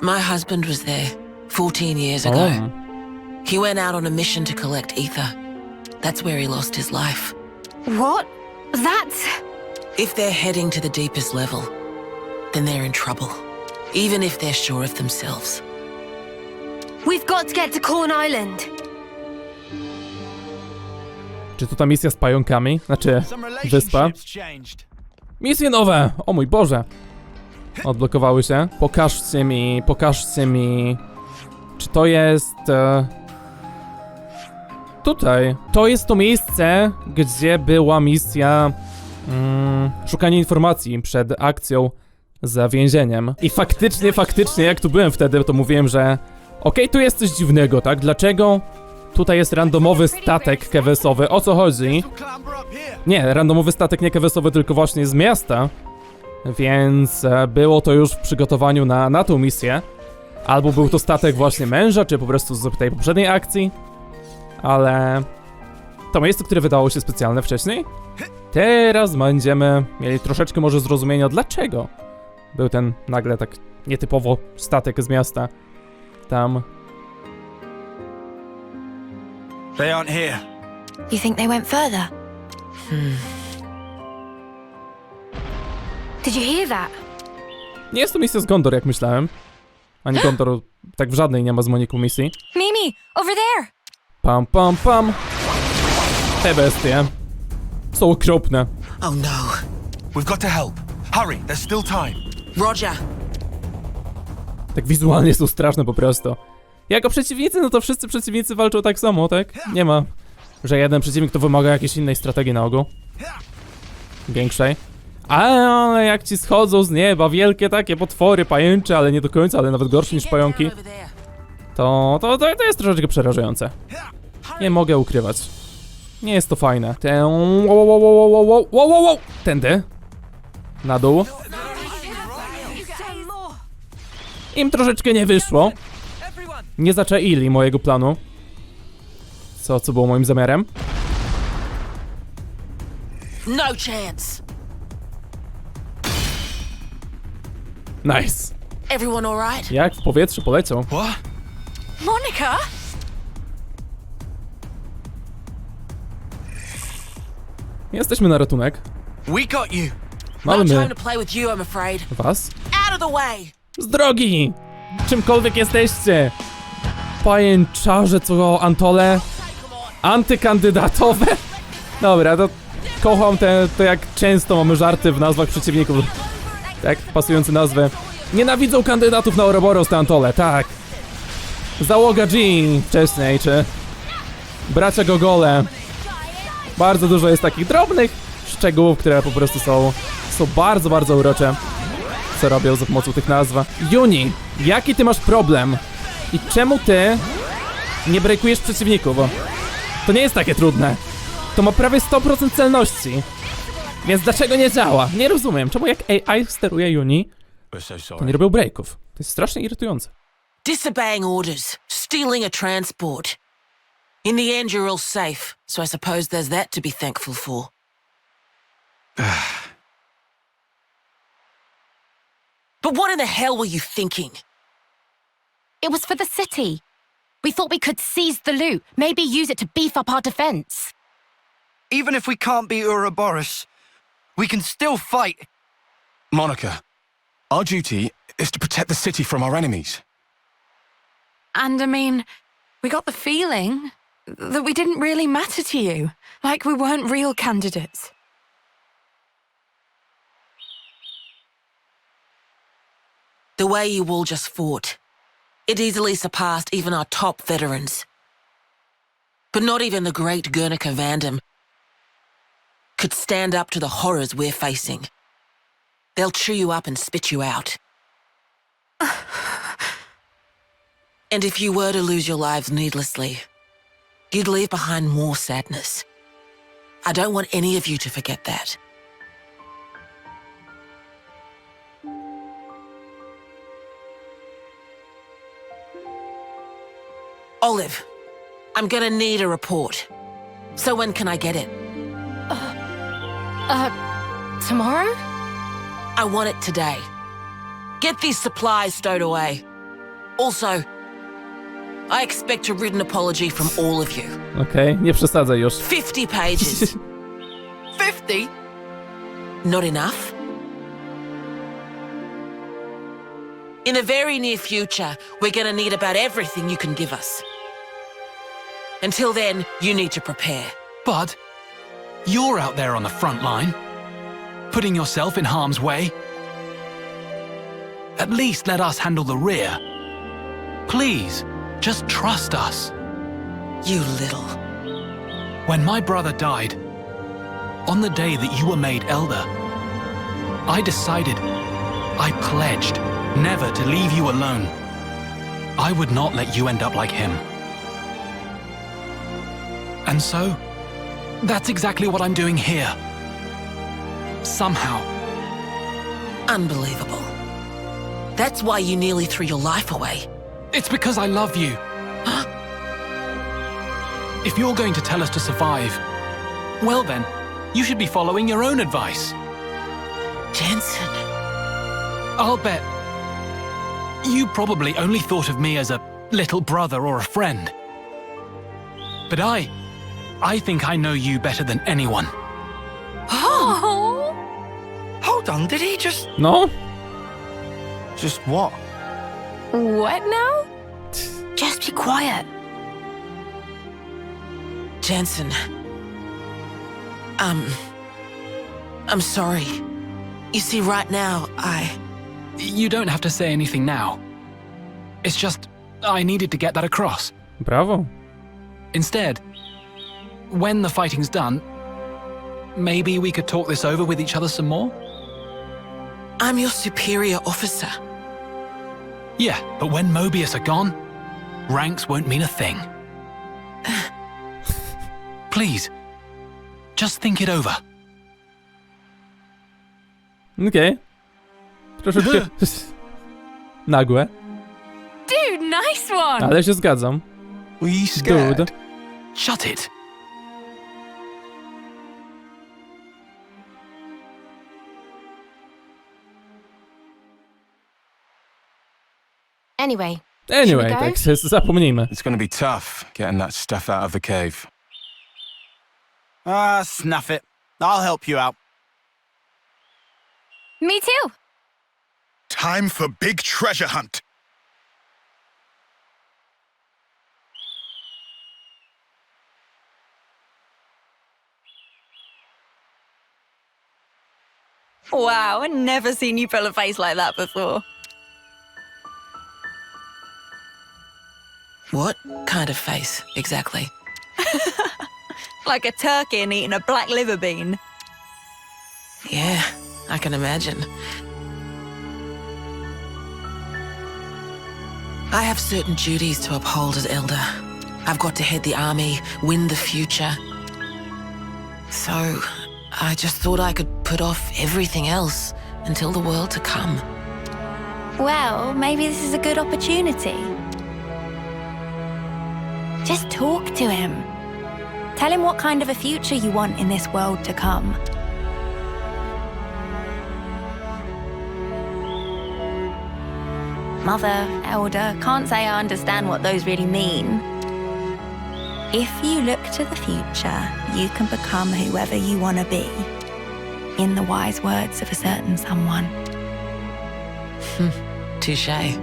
My husband was there 14 years ago. He went out on a mission to collect ether. That's where he lost his life. What? That's... If they're heading to the deepest level, then they're in trouble. Even if they're sure of themselves. We've got to get to Corn Island. Czy to ta misja z pająkami? Znaczy, wyspa? Misje nowe! O mój Boże! Odblokowały się. Pokażcie mi... Czy to jest... Tutaj. To jest to miejsce, gdzie była misja... szukanie informacji przed akcją za więzieniem. I faktycznie, jak tu byłem wtedy, to mówiłem, że... Okej, tu jest coś dziwnego, tak? Dlaczego tutaj jest randomowy statek kewesowy? O co chodzi? Nie, randomowy statek nie kewesowy, tylko właśnie z miasta. Więc było to już w przygotowaniu na tą misję. Albo był to statek właśnie męża, czy po prostu z tej poprzedniej akcji. Ale... To miejsce, które wydało się specjalne wcześniej? Teraz będziemy mieli troszeczkę może zrozumienia, dlaczego był ten nagle tak nietypowo statek z miasta tam. They aren't here. You think they went further? Did you hear that? Nie jest to misja z Ghondor, jak myślałem. Ani Ghondor tak w żadnej nie ma z Moniką misji. Mimi, over there! Pam, pam, pam. Te bestie są okropne. Oh no. We've got to help. Hurry, there's still time. Roger. Tak wizualnie są straszne po prostu. Jako przeciwnicy, no to wszyscy przeciwnicy walczą tak samo, tak? Nie ma, że jeden przeciwnik to wymaga jakiejś innej strategii na ogół. Większej. Ale jak ci schodzą z nieba wielkie takie potwory, pajęcze, ale nie do końca, ale nawet gorsze niż pająki, to jest troszeczkę przerażające. Nie mogę ukrywać. Nie jest to fajne. Tędy. Na dół. Im troszeczkę nie wyszło. Nie zaczaili mojego planu. Co było moim zamiarem? No chance. Nice. Everyone all right? Jak w powietrze poleciał. What? Monica? Jesteśmy na ratunek. We got you. Mamy No time my to play with you, I'm afraid. was. Out of the way. Z drogi! Czymkolwiek jesteście! Pajęczarze, co Antole? Antykandydatowe? Dobra, to kocham to jak często mamy żarty w nazwach przeciwników. Tak, pasujące nazwy. Nienawidzą kandydatów na Ouroboros te Antole, tak. Załoga G wcześniej, czy bracia Gogole. Bardzo dużo jest takich drobnych szczegółów, które po prostu są bardzo, bardzo urocze. Co robią za pomocą tych nazw. Juni, jaki ty masz problem? I czemu ty nie breakujesz przeciwników? To nie jest takie trudne. To ma prawie 100% celności. Więc dlaczego nie działa? Nie rozumiem. Czemu jak AI steruje Juni, to nie robią breaków? To jest strasznie irytujące. Disobeying orders, stealing a transport. In the end, you're all safe, so I suppose there's that to be thankful for. But what in the hell were you thinking? It was for the city. We thought we could seize the loot, maybe use it to beef up our defense. Even if we can't beat Ouroboros, we can still fight. Monica, our duty is to protect the city from our enemies. And I mean, we got the feeling that we didn't really matter to you. Like we weren't real candidates. The way you all just fought, it easily surpassed even our top veterans. But not even the great Guernica Vandam could stand up to the horrors we're facing. They'll chew you up and spit you out. And if you were to lose your lives needlessly, you'd leave behind more sadness. I don't want any of you to forget that. Olive, I'm gonna need a report. So when can I get it? Tomorrow? I want it today. Get these supplies stowed away. Also, I expect a written apology from all of you. Okej, nie przesadzaj już. 50 pages. 50? Not enough? In the very near future, we're gonna need about everything you can give us. Until then, you need to prepare. But you're out there on the front line, putting yourself in harm's way. At least let us handle the rear. Please, just trust us. You little. When my brother died, on the day that you were made elder, I decided, I pledged never to leave you alone. I would not let you end up like him. And so, that's exactly what I'm doing here. Somehow. Unbelievable. That's why you nearly threw your life away. It's because I love you. If you're going to tell us to survive, well then, you should be following your own advice. Jensen. I'll bet you probably only thought of me as a little brother or a friend. But I think I know you better than anyone. Oh! Hold on, did he just... No? Just what? What now? Just be quiet. Jensen. I'm sorry. You see, right now, You don't have to say anything now. It's just, I needed to get that across. Brawo. Instead, when the fighting's done, maybe we could talk this over with each other some more? I'm your superior officer. Yeah, but when Mobius are gone, ranks won't mean a thing. Please, just think it over. Okej. Troszeczkę nagłe, Dude, nice one! ale się zgadzam. Were you scared? Dude. Shut it. Anyway. Anyway, Should we go? tak zapomnijmy. It's gonna be tough getting that stuff out of the cave. Ah, snuff it. I'll help you out. Me too. Time for big treasure hunt. Wow, I've never seen you pull a face like that before. What kind of face, exactly? Like a turkey eating a black liver bean. Yeah, I can imagine. I have certain duties to uphold as Elder. I've got to head the army, win the future. So, I just thought I could put off everything else until the world to come. Well, maybe this is a good opportunity. Just talk to him. Tell him what kind of a future you want in this world to come. Mother, Elder, can't say I understand what those really mean. If you look to the future, you can become whoever you want to be. In the wise words of a certain someone. Touché.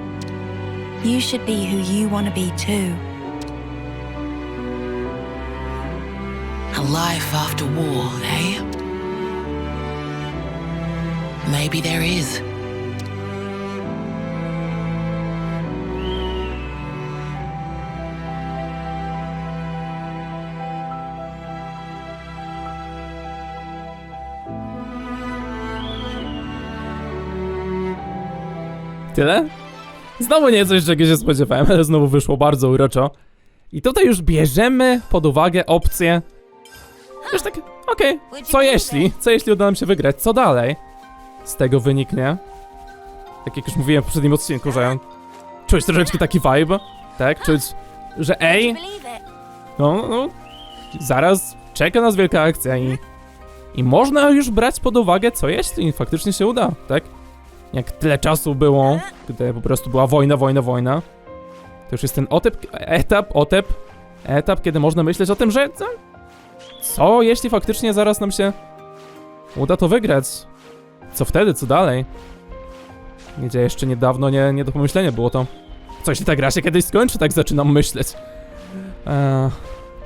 You should be who you want to be too. A life after war, eh? Maybe there is. Tyle? Znowu nie coś, czego się spodziewałem, ale znowu wyszło bardzo uroczo. I tutaj już bierzemy pod uwagę opcję. Już tak, okej, co jeśli uda nam się wygrać, co dalej z tego wyniknie? Tak jak już mówiłem w poprzednim odcinku, że czuć troszeczkę taki vibe, tak? Czuć, że no, zaraz czeka nas wielka akcja i można już brać pod uwagę, co jeśli faktycznie się uda, tak? Jak tyle czasu było, gdy po prostu była wojna, to już jest ten etap, kiedy można myśleć o tym, że co jeśli faktycznie zaraz nam się uda to wygrać? Co wtedy, co dalej? Gdzie jeszcze niedawno nie do pomyślenia było to. Co jeśli ta gra się kiedyś skończy, tak zaczynam myśleć.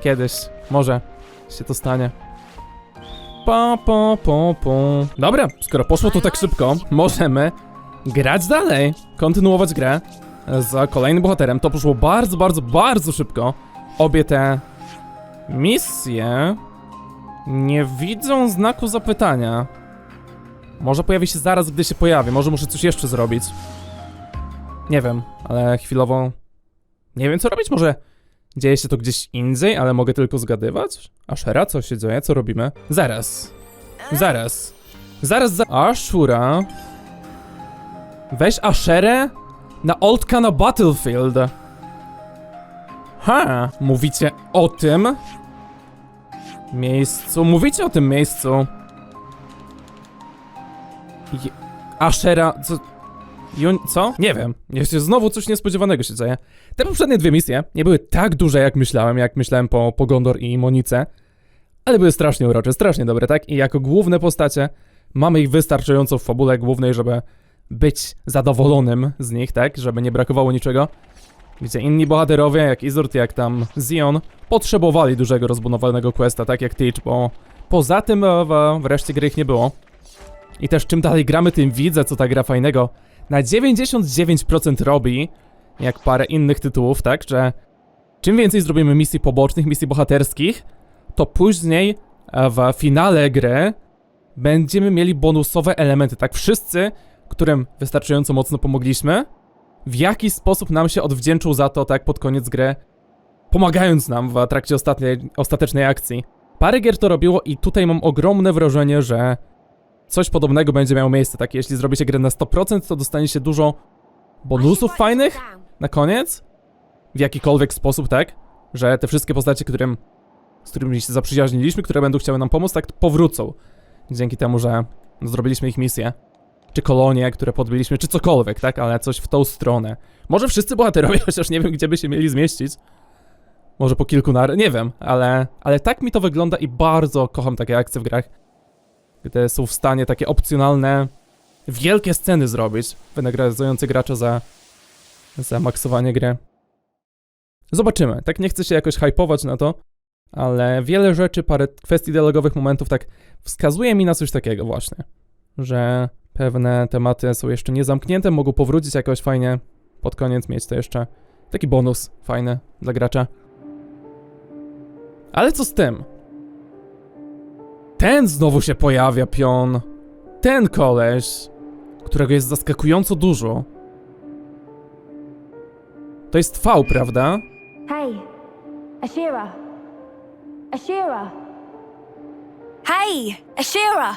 Kiedyś, może się to stanie. Dobra, skoro poszło to tak szybko, możemy grać dalej, kontynuować grę z kolejnym bohaterem. To poszło bardzo szybko. Obie te misje nie widzą znaku zapytania. Może pojawi się zaraz, gdy się pojawi, może muszę coś jeszcze zrobić. Nie wiem, ale chwilowo nie wiem co robić, może dzieje się to gdzieś indziej, ale mogę tylko zgadywać? Ashera, co się dzieje? Co robimy? Zaraz. Ashura. Weź Asherę na Old Kana Battlefield. Mówicie o tym miejscu. Ashera, co? Nie wiem. Jeszcze znowu coś niespodziewanego się dzieje. Te poprzednie dwie misje nie były tak duże jak myślałem po Ghondor i Monice, ale były strasznie urocze, strasznie dobre, tak? I jako główne postacie mamy ich wystarczająco w fabule głównej, żeby być zadowolonym z nich, tak? Żeby nie brakowało niczego. Gdzie inni bohaterowie, jak Izurt, jak tam Zion, potrzebowali dużego rozbudowanego questa, tak jak Teach, bo poza tym w reszcie gry ich nie było. I też czym dalej gramy, tym widzę, co ta gra fajnego na 99% robi, jak parę innych tytułów, tak, że czym więcej zrobimy misji pobocznych, misji bohaterskich, to później w finale gry będziemy mieli bonusowe elementy, tak, wszyscy, którym wystarczająco mocno pomogliśmy, w jakiś sposób nam się odwdzięczą za to, tak, pod koniec gry, pomagając nam w trakcie ostatecznej akcji. Parę gier to robiło i tutaj mam ogromne wrażenie, że coś podobnego będzie miało miejsce, tak? Jeśli zrobicie grę na 100%, to dostaniecie dużo bonusów fajnych na koniec, w jakikolwiek sposób, tak? Że te wszystkie postacie, z którymi się zaprzyjaźniliśmy, które będą chciały nam pomóc, tak powrócą. Dzięki temu, że zrobiliśmy ich misję. Czy kolonie, które podbiliśmy, czy cokolwiek, tak? Ale coś w tą stronę. Może wszyscy bohaterowie, chociaż nie wiem, gdzie by się mieli zmieścić. Może po kilku nie wiem, ale tak mi to wygląda i bardzo kocham takie akcje w grach, gdy są w stanie takie opcjonalne, wielkie sceny zrobić, wynagradzające gracza za maksowanie gry. Zobaczymy, tak nie chcę się jakoś hypować na to, ale wiele rzeczy, parę kwestii dialogowych momentów tak wskazuje mi na coś takiego właśnie, że pewne tematy są jeszcze niezamknięte, mogą powrócić jakoś fajnie, pod koniec mieć to jeszcze taki bonus fajny dla gracza. Ale co z tym? Ten znowu się pojawia, pion. Ten koleś, którego jest zaskakująco dużo. To jest V, prawda? Hey, Ashera. Ashera. Hey, Ashera.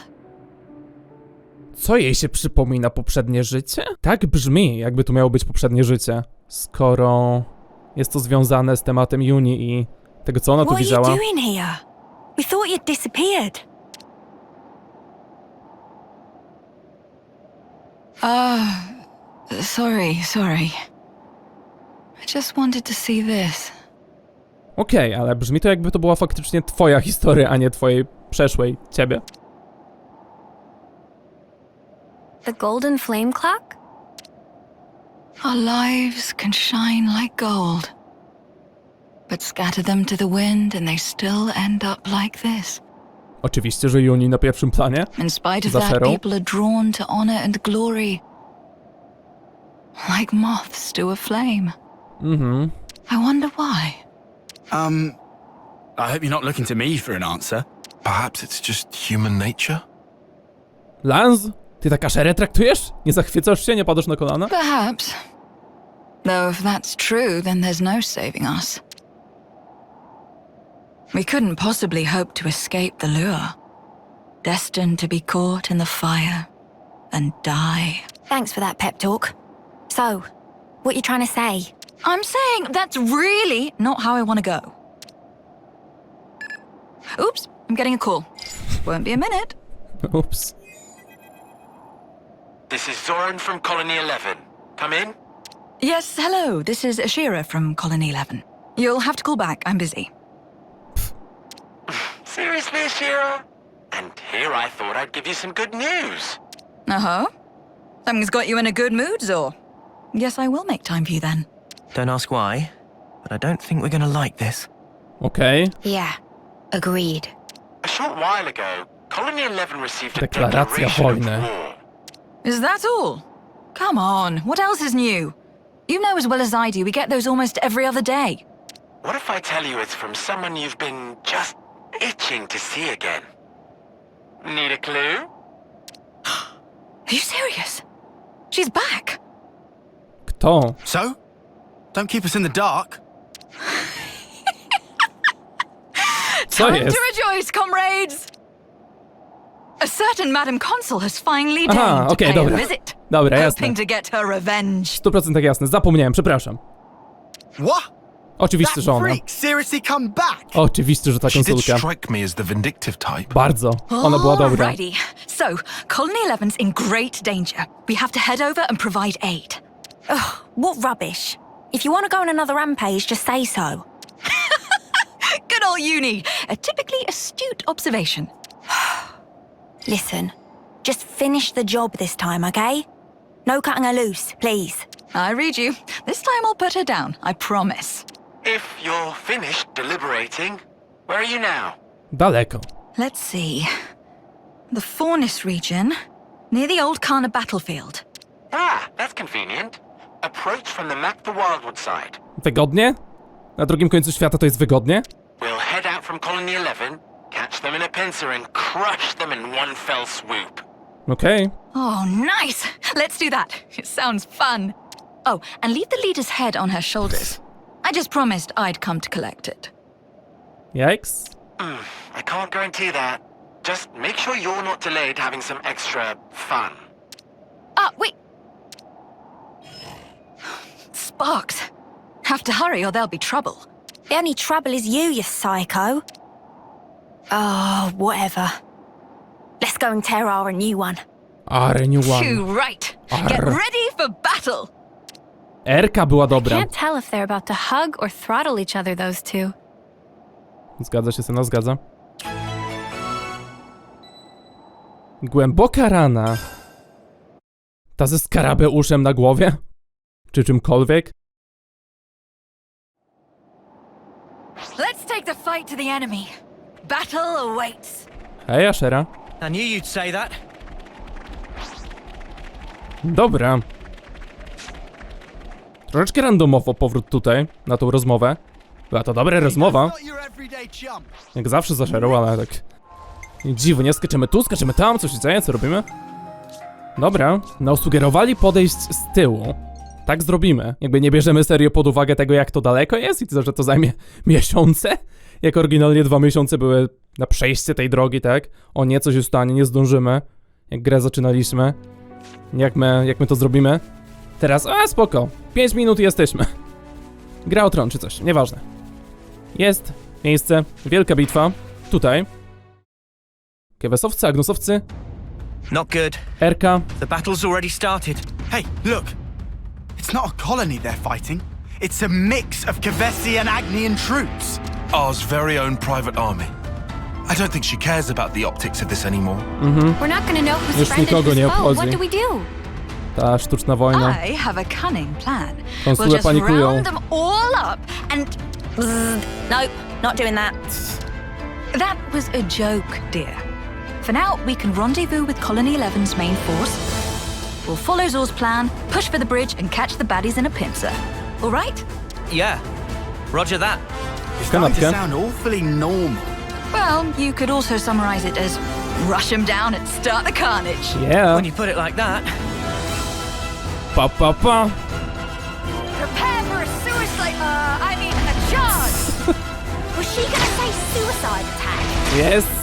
Co jej się przypomina poprzednie życie? Tak brzmi, jakby tu miało być poprzednie życie. Skoro jest to związane z tematem Juni i tego, co ona tu widziała. What are you doing here? We thought you'd disappeared. Sorry. I just wanted to see this. Okej, ale brzmi to, jakby to była faktycznie twoja historia, a nie twojej przeszłej, ciebie. The golden flame clock? Our lives can shine like gold, but scatter them to the wind and they still end up like this. Oczywiście, że Juni na pierwszym planie. In spite of Za that, Asherą. people are drawn to honor and glory, like moths to a flame. Mhm. I wonder why. I hope you're not looking to me for an answer. Perhaps it's just human nature? Lance, ty tak Asherę traktujesz? Nie zachwycasz się, nie padasz na kolana? Perhaps. Though if that's true, then there's no saving us. We couldn't possibly hope to escape the lure. Destined to be caught in the fire and die. Thanks for that pep talk. So, what you trying to say? I'm saying that's really not how I want to go. Oops, I'm getting a call. Won't be a minute. Ups. This is Zoran from Colony 11. Come in. Yes, hello. This is Ashera from Colony 11. You'll have to call back. I'm busy. Seriously, Ashera? And here I thought I'd give you some good news. Uh-huh. Something's got you in a good mood, Zor. Yes, I will make time for you then. Don't ask why, but I don't think we're gonna like this. Okej. Yeah, agreed. A short while ago, Colony 11 received a Deklaracja declaration of wojny. war. Is that all? Come on, what else is new? You know as well as I do, we get those almost every other day. What if I tell you it's from someone you've been just itching to see again? Need a clue? Are you serious? She's back. Kto? So? Don't keep us in the dark. Co Time jest? to rejoice, comrades! A certain Madam Consul has finally Aha, deigned to okej, pay dobra. a visit, Dobra, jasne. hoping to get her revenge. 100% jasne, zapomniałem, przepraszam. What? Oczywiście, że ona. Freak seriously come back? Oczywiście, że ta She did konsulka. strike me as the vindictive type. Bardzo. Ona była dobra. Alrighty. So, Colony 11's in great danger. We have to head over and provide aid. Ugh, what rubbish. If you want to go on another rampage, just say so. Good old Uni. A typically astute observation. Listen, just finish the job this time, okay? No cutting her loose, please. I read you. This time I'll put her down, I promise. If you're finished deliberating, where are you now? Daleko. Let's see. The Fornis region, near the old Kana battlefield. Ah, that's convenient. Approach from the map the Wildwood side. Wygodnie? Na drugim końcu świata to jest wygodnie? We'll head out from Colony 11, catch them in a pincer and crush them in one fell swoop. Okej. Oh, nice! Let's do that. It sounds fun. Oh, and leave the leader's head on her shoulders. I just promised I'd come to collect it. Yikes. I can't guarantee that. Just make sure you're not delayed having some extra fun. Wait! Sparks. Have to hurry or there'll be trouble. The only trouble is you psycho. Oh, whatever. Let's go and tear our new one. Our new one. Too right. Get ready for battle. Erka była dobra. Can't tell if they're about to hug or throttle each other, those two. Zgadza się, syna, zgadza. Głęboka rana. Ta ze skarabeuszem na głowie? Czy czymkolwiek? Let's take the fight to the enemy. Battle awaits. Hej, Ashera. I knew you'd say that. Dobra. Troszeczkę randomowo powrót tutaj, na tą rozmowę. Była to dobra rozmowa. Jak zawsze z Asherą, ale tak... Dziwnie, skaczemy tu, skaczemy tam, co się dzieje, co robimy? Dobra, no sugerowali podejść z tyłu. Tak zrobimy. Jakby nie bierzemy serio pod uwagę tego, jak to daleko jest i to, że to zajmie miesiące. Jak oryginalnie 2 miesiące były na przejście tej drogi, tak? O nie, co się stanie, nie zdążymy. Jak grę zaczynaliśmy. Jak my to zrobimy? Teraz, spoko. 5 minut i jesteśmy. Gra o tron czy coś, nieważne. Jest miejsce, wielka bitwa. Tutaj. Kewesowcy, Agnusowcy. Not good. Erka. The battle's already started. Hey, look! It's not a colony they're fighting. It's a mix of Kevesi and Agnian troops. Ours very own private army. I don't think she cares about the optics of this anymore. We're not gonna know who's Już friend nikogo and nie who's foe. obchodzi. What do we do? Ta sztuczna wojna. I have a cunning plan. Konsule We'll just panikują. round them all up and... Nope, not doing that. That was a joke, dear. For now, we can rendezvous with Colony 11's main force. We'll follow Zor's plan, push for the bridge, and catch the baddies in a pincer. All right? Yeah. Roger that. It's starting to sound awfully normal. Well, you could also summarize it as rush them down and start the carnage. Yeah. When you put it like that. Pa. Prepare for a suicide... a charge! Was she gonna say suicide attack? Jest.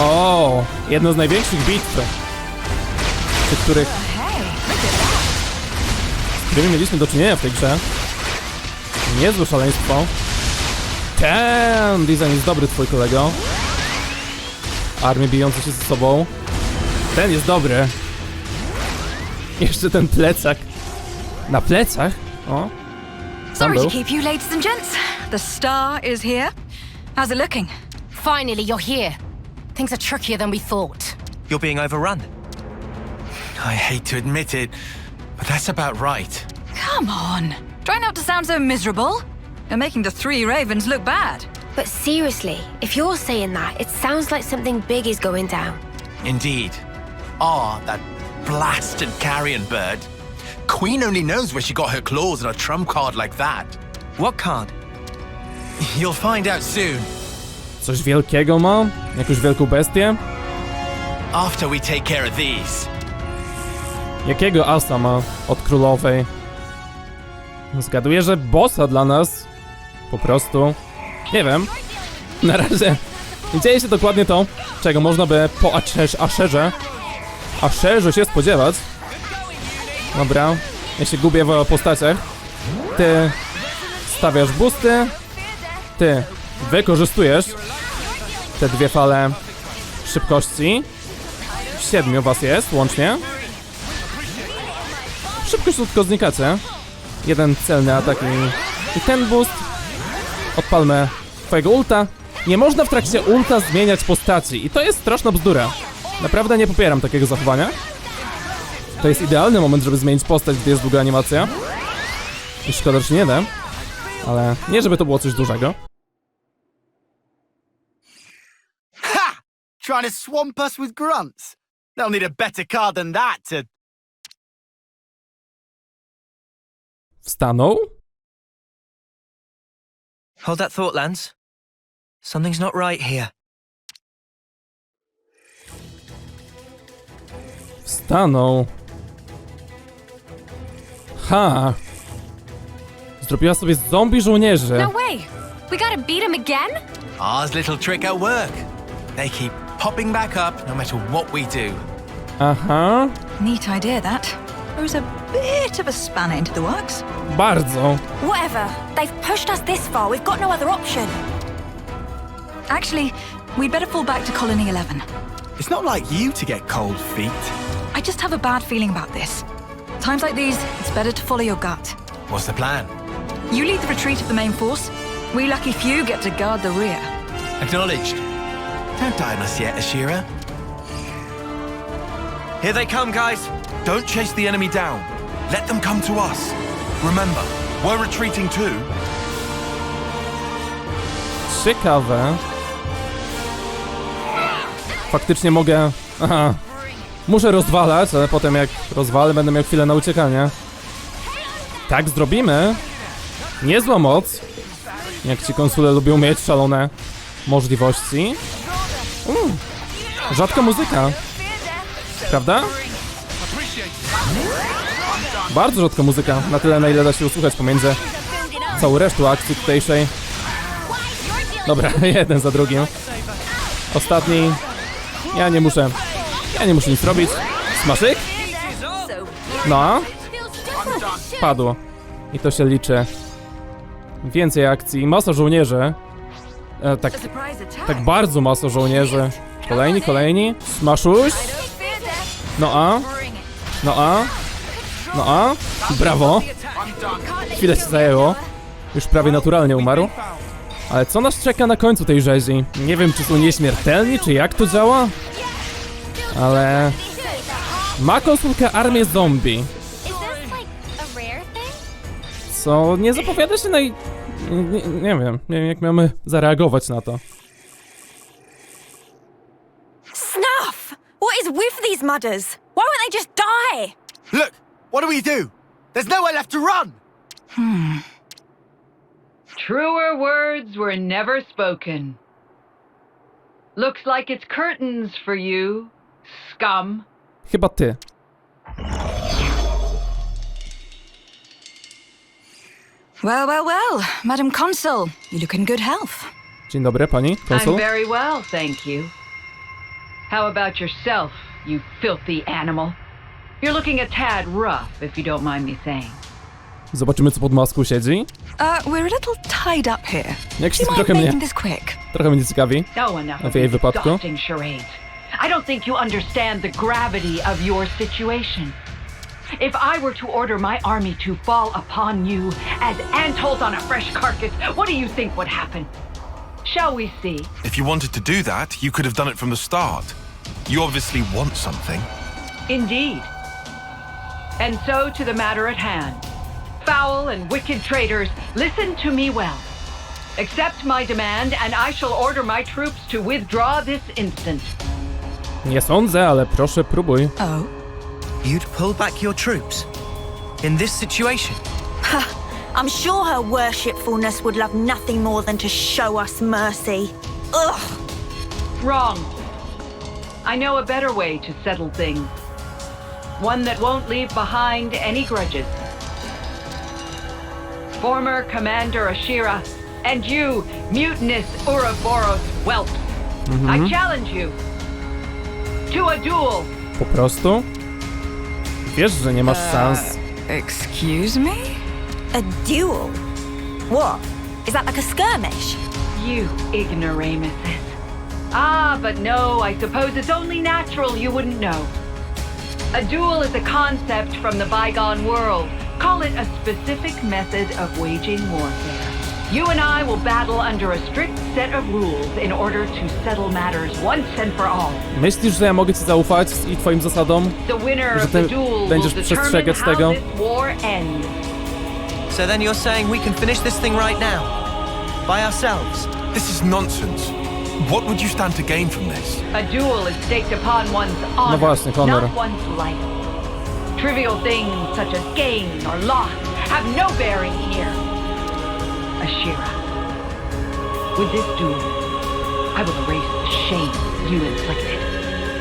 O, jedno z największych bitw. Przy których... Z którymi mieliśmy do czynienia w tej grze. Niezłe szaleństwo. Ten design jest dobry, twój kolego. Armie bijące się ze sobą. Ten jest dobry. Jeszcze ten plecak. Na plecach? O. Sorry to keep you, ladies and gents. The star is here. How's it looking? Finally, you're here. Things are trickier than we thought. You're being overrun. I hate to admit it, but that's about right. Come on. Try not to sound so miserable. You're making the 3 ravens look bad. But seriously, if you're saying that, it sounds like something big is going down. Indeed. That blasted carrion bird. Queen only knows where she got her claws on a trump card like that. What card? You'll find out soon. Coś wielkiego ma? Jakąś wielką bestię? After we take care of these. Jakiego asa ma od królowej? Zgaduję, że bossa dla nas. Po prostu. Nie wiem. Na razie nie dzieje się dokładnie to, czego można by po Asherze się spodziewać. Dobra. Ja się gubię w postaciach. Ty stawiasz boosty. Ty wykorzystujesz te 2 fale szybkości. 7 was jest łącznie. Szybko tylko znikacie. Jeden celny atak i ten boost. Odpalmy twojego ulta. Nie można w trakcie ulta zmieniać postaci i to jest straszna bzdura. Naprawdę nie popieram takiego zachowania. To jest idealny moment, żeby zmienić postać, gdy jest długa animacja. I szkoda, że się nie da. Ale nie, żeby to było coś dużego. Ha! Trying to swamp us with grunts. They'll need a better card than that to Wstanął? Hold that thought, Lance. Something's not right here. Wstanął. Ha! Zrobiła sobie zombie żołnierzy. No way! We gotta beat him again? Ours little trick at work. They keep popping back up no matter what we do. Aha. Neat idea, that. Throws a bit of a spanner into the works. Bardzo. Whatever. They've pushed us this far. We've got no other option. Actually, we'd better fall back to Colony 11. It's not like you to get cold feet. I just have a bad feeling about this. Times like these, it's better to follow your gut. What's the plan? You lead the retreat of the main force. We lucky few get to guard the rear. Acknowledged. Don't die on us yet, Ashera. Here they come, guys. Don't chase the enemy down. Let them come to us. Remember, we're retreating too. Ciekawe. Faktycznie mogę... Aha. Muszę rozwalać, ale potem jak rozwalę, będę miał chwilę na uciekanie. Tak zrobimy. Niezła moc. Jak ci konsule lubią mieć szalone możliwości. Rzadka muzyka. Prawda? Bardzo rzadka muzyka. Na tyle, na ile da się usłuchać pomiędzy całą resztą akcji tutejszej. Dobra, jeden za drugim. Ostatni. Ja nie muszę nic robić. Smaszyk? No. Padło. I to się liczy. Więcej akcji. Masa żołnierzy. Tak bardzo masa żołnierzy. Kolejni. Smaszuś. No a. Brawo. Chwilę się zajęło. Już prawie naturalnie umarł. Ale co nas czeka na końcu tej rzezi? Nie wiem, czy są nieśmiertelni, czy jak to działa? Ale... Ma konsulka armię zombie. Co nie zapowiada się nie wiem jak mamy zareagować na to. Snuff! What is with these mudders? Why won't they just die? Look, what do we do? There's nowhere left to run! Truer words were never spoken. Looks like it's curtains for you, scum. Chyba ty. Well, Madam Consul, you look in good health. Dzień dobry, pani konsul. I'm very well, thank you. How about yourself, you filthy animal? You're looking a tad rough, if you don't mind me saying. Zobaczymy, co pod maską siedzi. We're a little tied up here. Jak się Do you trochę mind mnie... making this quick? Trochę mnie ciekawi. W jej wypadku. Charades. I don't think you understand the gravity of your situation. If I were to order my army to fall upon you as antholes on a fresh carcass, what do you think would happen? Shall we see? If you wanted to do that, you could have done it from the start. You obviously want something. Indeed. And so to the matter at hand. Foul and wicked traitors, listen to me well. Accept my demand and I shall order my troops to withdraw this instant. Nie sądzę, ale proszę próbuj. Oh? You'd pull back your troops? In this situation? I'm sure her worshipfulness would love nothing more than to show us mercy. Ugh! Wrong. I know a better way to settle things. One that won't leave behind any grudges. Former Commander Ashera, and you, mutinous Ouroboros whelps. I challenge you to a duel. Po prostu? Wiesz, że nie masz szans. Excuse me? A duel? What? Is that like a skirmish? You ignoramuses. Ah, but no, I suppose it's only natural you wouldn't know. A duel is a concept from the bygone world. Call it a specific method of waging warfare. You and I will battle under a strict set of rules in order to settle matters once and for all. Myślisz, że ja mogę ci zaufać i twoim zasadom? The winner Że of the ty duel będziesz will determine przestrzegać tego? how this war ends. So then you're saying we can finish this thing right now? By ourselves? This is nonsense. What would you stand to gain from this? A duel is staked upon one's honor, właśnie, Ghondor. not one's life. Trivial things such as gain or loss have no bearing here. Ashera, with this duel, I will erase the shame you inflicted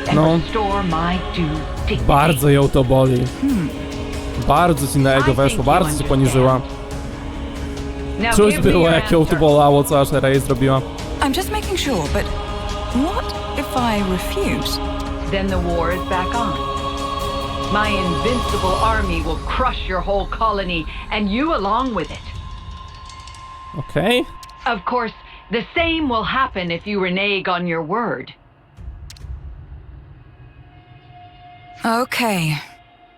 and restore my due dignity. Bardzo ją to boli. Bardzo ci na ego weszło, bardzo cię poniżyła. Czuć było, jak ją to bolało, co Ashera jej zrobiła. I'm just making sure, but what if I refuse? Then the war is back on. My invincible army will crush your whole colony, and you along with it. Okay. Of course, the same will happen if you renege on your word. Okay.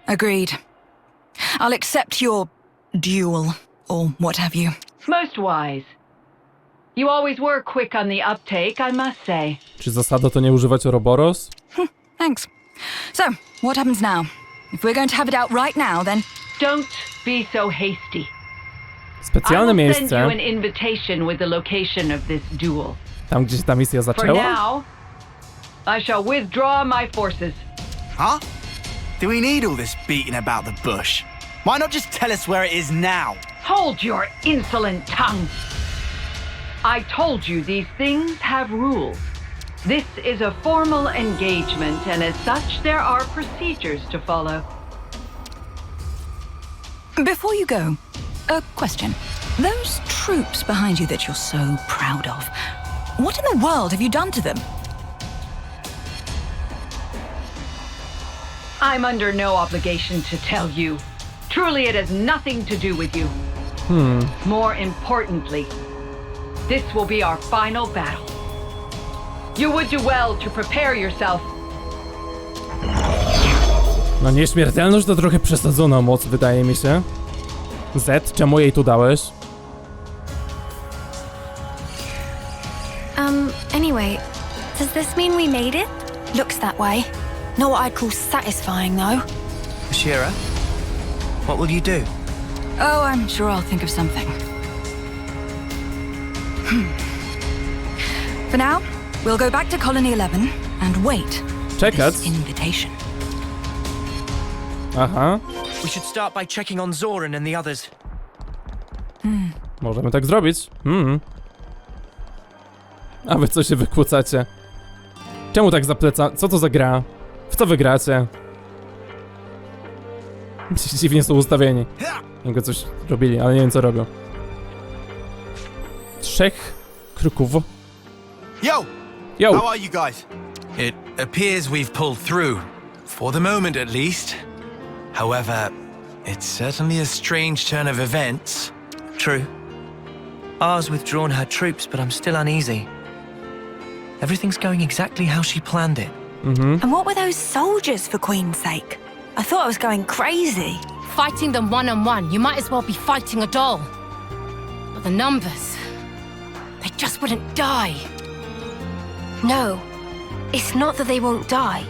Agreed. I'll accept your duel, or what have you. Most wise. You always were quick on the uptake, I must say. Czy zasada to nie używać Ouroboros? Thanks. So, what happens now? If we're going to have it out right now, then... Don't be so hasty. Specjalne I will send miejsce. you an invitation with the location of this duel. Tam, gdzie się ta misja For zaczęła? now, I shall withdraw my forces. Huh? Do we need all this beating about the bush? Why not just tell us where it is now? Hold your insolent tongue. I told you these things have rules. This is a formal engagement, and as such, there are procedures to follow. Before you go, a question. Those troops behind you that you're so proud of, what in the world have you done to them? I'm under no obligation to tell you. Truly, it has nothing to do with you. More importantly, this will be our final battle. You would do well to prepare yourself. No nieśmiertelność to trochę przesadzona moc, wydaje mi się. Z, czemu jej tu dałeś? Anyway, does this mean we made it? Looks that way. Not what I'd call satisfying, though. Ashera, what will you do? Oh, I'm sure I'll think of something. For now, we'll go back to Colony 11 and wait. Czekać? This invitation. Aha. We should start by checking on Zoran and the others. Możemy tak zrobić. A wy co się wykłócacie? Czemu tak zapleca? Co to za gra? W co wygracie? Dziwnie są ustawieni. Jakby coś robili, ale nie wiem co robią. 3 kruków. Yo! Yo! How are you guys? It appears we've pulled through. For the moment, at least. However, it's certainly a strange turn of events. True. Ar's withdrawn her troops, but I'm still uneasy. Everything's going exactly how she planned it. And what were those soldiers, for Queen's sake? I thought I was going crazy. Fighting them one-on-one, you might as well be fighting a doll. But the numbers, they just wouldn't die. No, it's not that they won't die.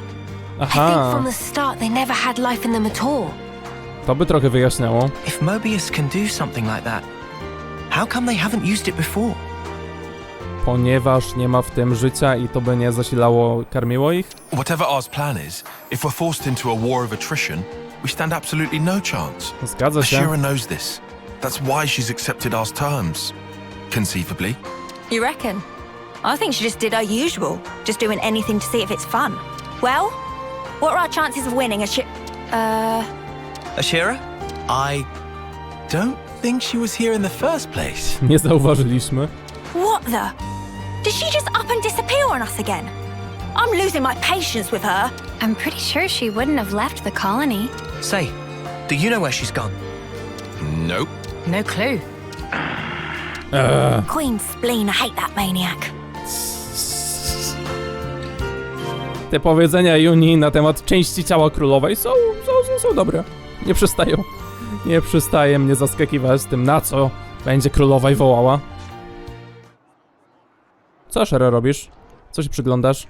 I think from the start they never had life in them at all. To by trochę wyjaśniało. If Mobius can do something like that, how come they haven't used it before? Ponieważ nie ma w tym życia i to by nie zasilało, karmiło ich? Whatever R's plan is, if we're forced into a war of attrition, we stand absolutely no chance. Zgadza się. Ashera knows this. That's why she's accepted R's terms. Conceivably. You reckon? I think she just did her usual, just doing anything to see if it's fun. Well, what are our chances of winning Ashera? I don't think she was here in the first place. Nie zauważyliśmy. What the? Did she just up and disappear on us again? I'm losing my patience with her. I'm pretty sure she wouldn't have left the colony. Say, do you know where she's gone? Nope. No clue. Queen's spleen, I hate that maniac. Te powiedzenia Juni na temat części ciała królowej są dobre. Nie przestaje mnie zaskakiwać tym, na co będzie królowa i wołała. Co, Ashera, robisz? Co się przyglądasz?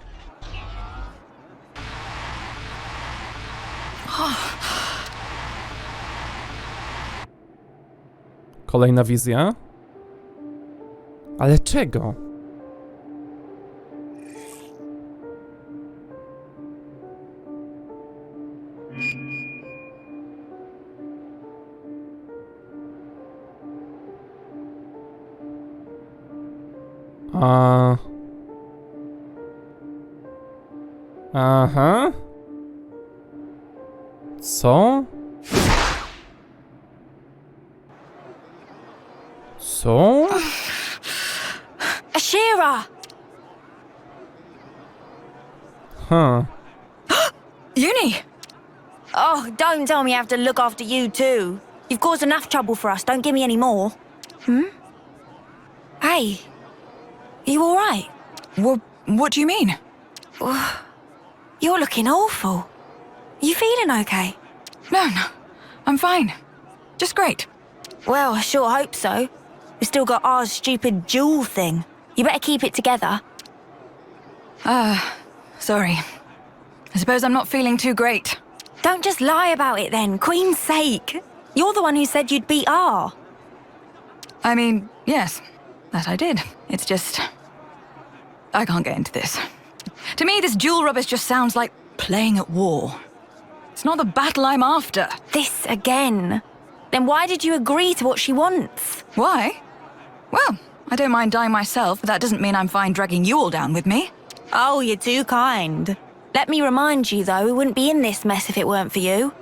Kolejna wizja? Ale czego? Aha. Co? Co? Ashera! Huh. Uni! Oh, don't tell me I have to look after you too. You've caused enough trouble for us. Don't give me any more. Hey, you all right? What do you mean? You're looking awful. You feeling okay? No, I'm fine. Just great. Well, I sure hope so. We've still got our stupid jewel thing. You better keep it together. Sorry. I suppose I'm not feeling too great. Don't just lie about it then, Queen's sake. You're the one who said you'd beat R. I mean, yes, that I did. It's just... I can't get into this. To me, this jewel rubbish just sounds like playing at war. It's not the battle I'm after. This again. Then why did you agree to what she wants? Why? Well, I don't mind dying myself, but that doesn't mean I'm fine dragging you all down with me. Oh, you're too kind. Let me remind you, though, we wouldn't be in this mess if it weren't for you.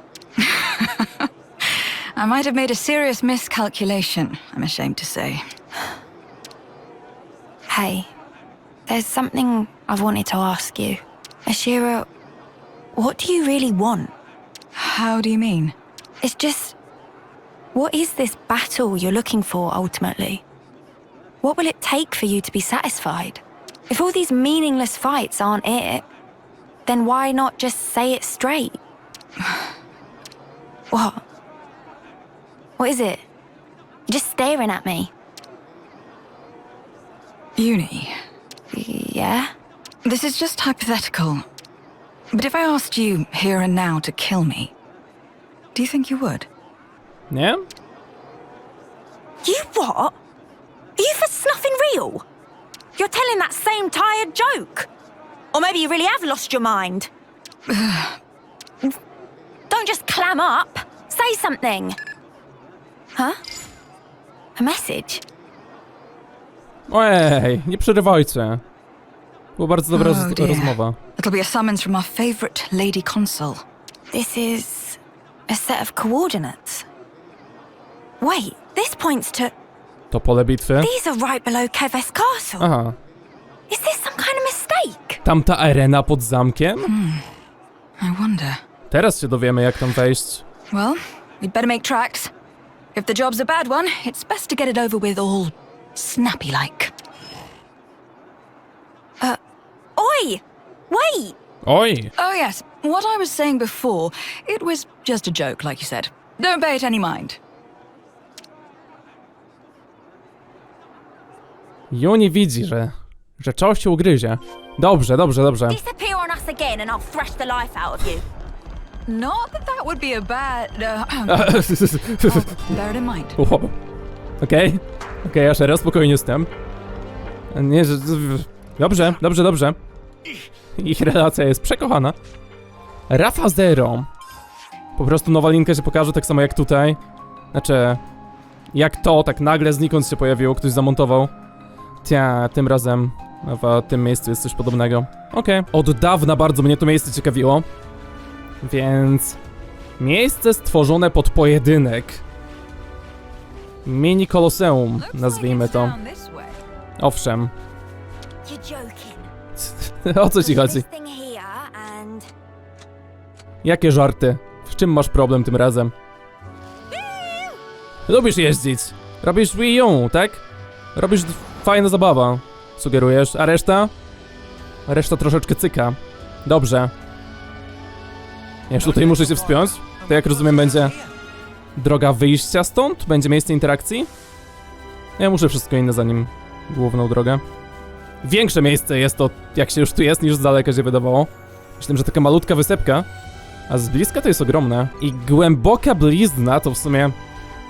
I might have made a serious miscalculation, I'm ashamed to say. Hey, there's something I've wanted to ask you. Ashera, what do you really want? How do you mean? It's just... what is this battle you're looking for, ultimately? What will it take for you to be satisfied? If all these meaningless fights aren't it, then why not just say it straight? What? What is it? You're just staring at me. Uni. Yeah? This is just hypothetical. But if I asked you here and now to kill me, do you think you would? Yeah? You what? Are you for snuffing real? You're telling that same tired joke? Or maybe you really have lost your mind? Don't just clam up. Say something. Huh? A message? Ej, nie przerywajcie. Była bardzo dobra rozmowa. It'll be a summons from our favorite lady consul. This is a set of coordinates. Wait, this points to... To pole bitwy. These are right below Keves Castle. Aha. Is this some kind of mistake? Tamta arena pod zamkiem? I wonder. Teraz się dowiemy, jak tam wejść. Well, we'd better make tracks. If the job's a bad one, it's best to get it over with all snappy-like. Oi! Wait! Oi! Oh yes, what I was saying before, it was just a joke, like you said. Don't pay it any mind. Juni widzi, że coś się ugryzie. Dobrze, dobrze, dobrze. Disappear on us again and I'll thrash the life out of you. Not that that would be a bad... bear it in mind. Okej, Ashera, spokojnie z tym. Nie, że... Dobrze, dobrze, dobrze. Ich relacja jest przekochana. Rafa Zero. Po prostu nowa linka się pokaże, tak samo jak tutaj. Znaczy... Jak to, tak nagle znikąd się pojawiło, ktoś zamontował. Tym razem w tym miejscu jest coś podobnego. Okej. Od dawna bardzo mnie to miejsce ciekawiło. Więc... Miejsce stworzone pod pojedynek. Mini koloseum, nazwijmy to. Owszem. O co ci chodzi? Jakie żarty? W czym masz problem tym razem? Lubisz jeździć. Robisz Wii U, tak? Robisz fajna zabawa. Sugerujesz. A reszta? Reszta troszeczkę cyka. Dobrze. Jeszcze tutaj muszę się wspiąć. To jak rozumiem będzie droga wyjścia stąd? Będzie miejsce interakcji? Ja muszę wszystko inne zanim główną drogę. Większe miejsce jest to, jak się już tu jest, niż z daleka się wydawało. Myślę, że taka malutka wysepka. A z bliska to jest ogromne. I głęboka blizna to w sumie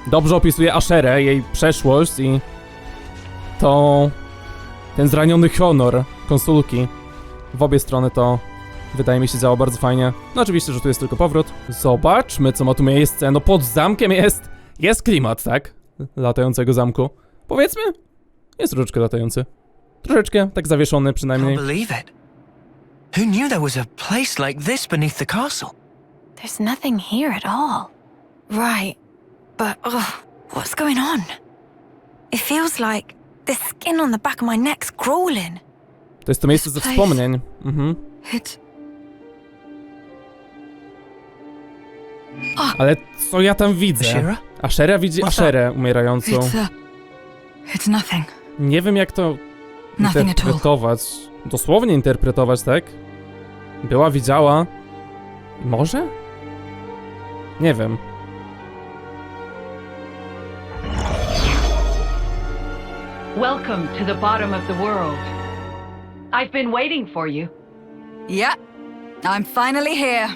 dobrze opisuje Asherę, jej przeszłość i to... ten zraniony honor konsulki. W obie strony to wydaje mi się działa bardzo fajnie. No oczywiście, że tu jest tylko powrót. Zobaczmy, co ma tu miejsce. No pod zamkiem jest klimat, tak? Latającego zamku. Powiedzmy, jest troszeczkę latający. Troszeczkę, tak zawieszony przynajmniej. Can't believe it. Who knew there was a place like this beneath the castle? There's nothing here at all. Right, but what's going on? It feels like the skin on the back of my neck's crawling. To jest to miejsce ze wspomnień. Ale co ja tam widzę? Ashera? Ashera widzi Asherę umierającą. It's nothing. Nie wiem jak to interpretować. Dosłownie interpretować, tak? Była, widziała. Może? Nie wiem. Welcome to the bottom of the world. I've been waiting for you. Yep, I'm finally here.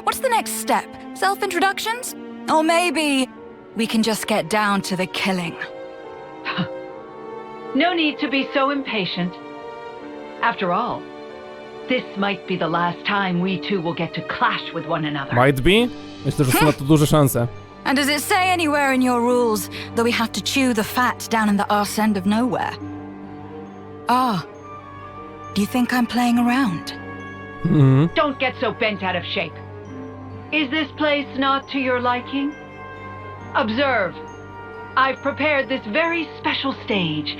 What's the next step? Self-introductions? Or maybe we can just get down to the killing? No need to be so impatient. After all, this might be the last time we two will get to clash with one another. Might be? Myślę, że są na to duże szanse. And does it say anywhere in your rules that we have to chew the fat down in the arse end of nowhere? Do you think I'm playing around? Don't get so bent out of shape. Is this place not to your liking? Observe. I've prepared this very special stage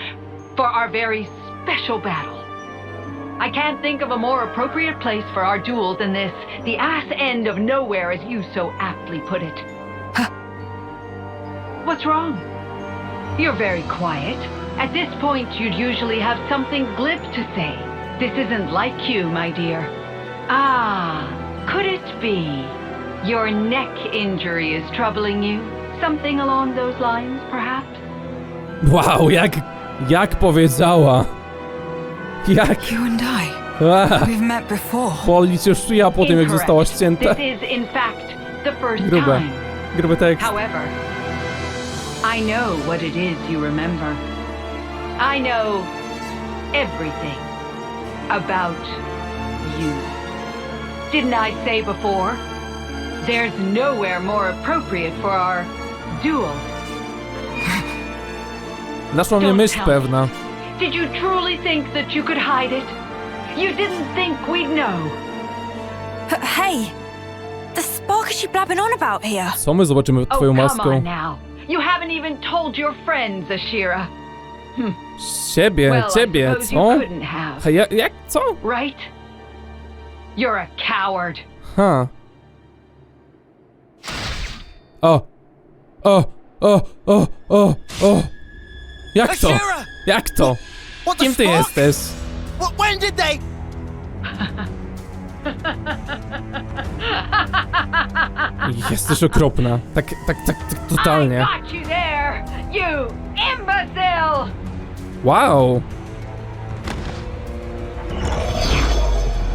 for our very special battle. I can't think of a more appropriate place for our duel than this, the ass end of nowhere, as you so aptly put it. What's wrong? You're very quiet. At this point, you'd usually have something glib to say. This isn't like you, my dear. Could it be your neck injury is troubling you? Something along those lines, perhaps? Wow, jak powiedziała. Jak? You and I. We've met before. Boli cię szyja po tym, jak została ścięta. This is, in fact, the first Grube. time. Gruby tekst. However, I know what it is you remember. I know everything about you. Didn't I say before? There's nowhere more appropriate for our duel. Naszła mnie myśl pewna. Did you truly think that you could hide it? You didn't think we'd know. Hey, the spark is she blabbing on about here? Co my zobaczymy twoją Come maską? on now. You haven't even told your friends, Ashera. Ciebie, Well, ciebie, I suppose co? you couldn't have. Hej, jak, co? Right? You're a coward. Jak to? Ashera! Jak to? What the Kim ty fuck? jesteś? When did they? Jesteś okropna. Tak totalnie. I got you there, you imbecile! Wow.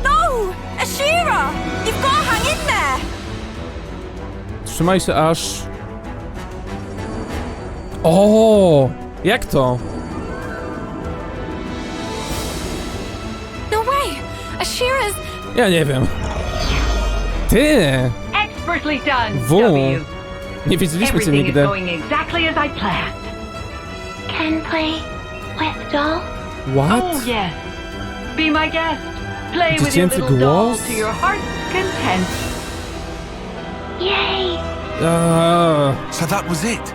No! Ashera! You've got to hang in there! Trzymaj się aż... O! Jak to? No way! Ashera's... Ja nie wiem. Ty! Expertly done, W. W. Nie widzieliśmy cię Everything is nigdy. going exactly as I planned. Can play with doll? What? Oh yes. Be my guest. Play with your Dziecięcy little doll głos? to your heart's content. Yay! So that was it.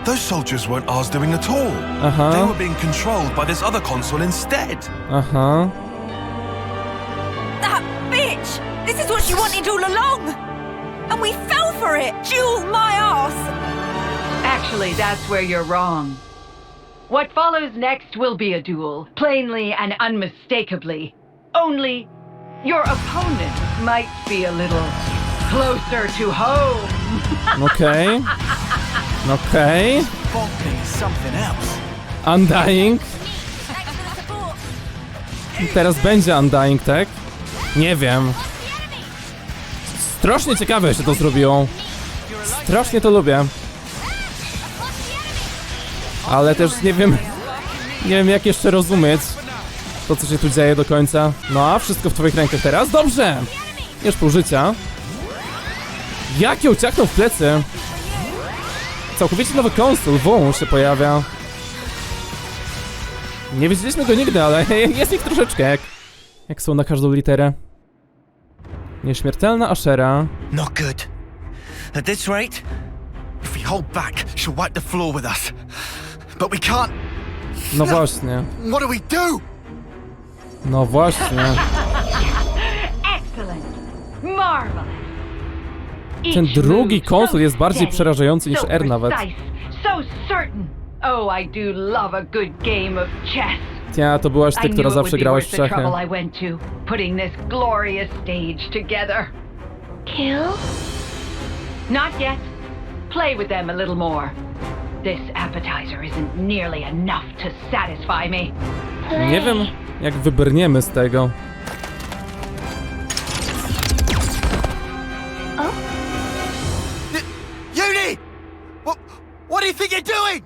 Those soldiers weren't ours doing at all. Uh-huh. They were being controlled by this other console instead. Aha. That bitch! This is what she wanted all along! And we fell for it! Jewel my ass! Actually, that's where you're wrong. What follows next will be a duel, plainly and unmistakably. Only, your opponent might be a little closer to home. Okej. Okej. Bonking is something else. Undying. Teraz będzie Undying, tak? Nie wiem. Strasznie ciekawe, że to zrobiło. Strasznie to lubię. Ale też nie wiem jak jeszcze rozumieć to, co się tu dzieje do końca. No a wszystko w twoich rękach teraz? Dobrze! Już pół życia. Jak ją ciachnął w plecy. Całkowicie nowy konsol, W się pojawia. Nie widzieliśmy go nigdy, ale jest ich troszeczkę, jak są na każdą literę. Nieśmiertelna Ashera. Not good. At this rate, if we hold back, she'll wipe the floor with us. But we can't. No właśnie. What do we do? No właśnie. Excellent. Marvelous. Ten drugi konsul jest bardziej przerażający niż R nawet. So certain. Oh, I do love a good game of chess. Ja, to byłaś ty, która zawsze grałaś w szachy. I went to putting this glorious stage together. Kill? Not yet. Play with them a little more. This appetizer isn't nearly enough to satisfy me. Nie wiem, jak wybrniemy z tego. Uni! What do you think you're doing?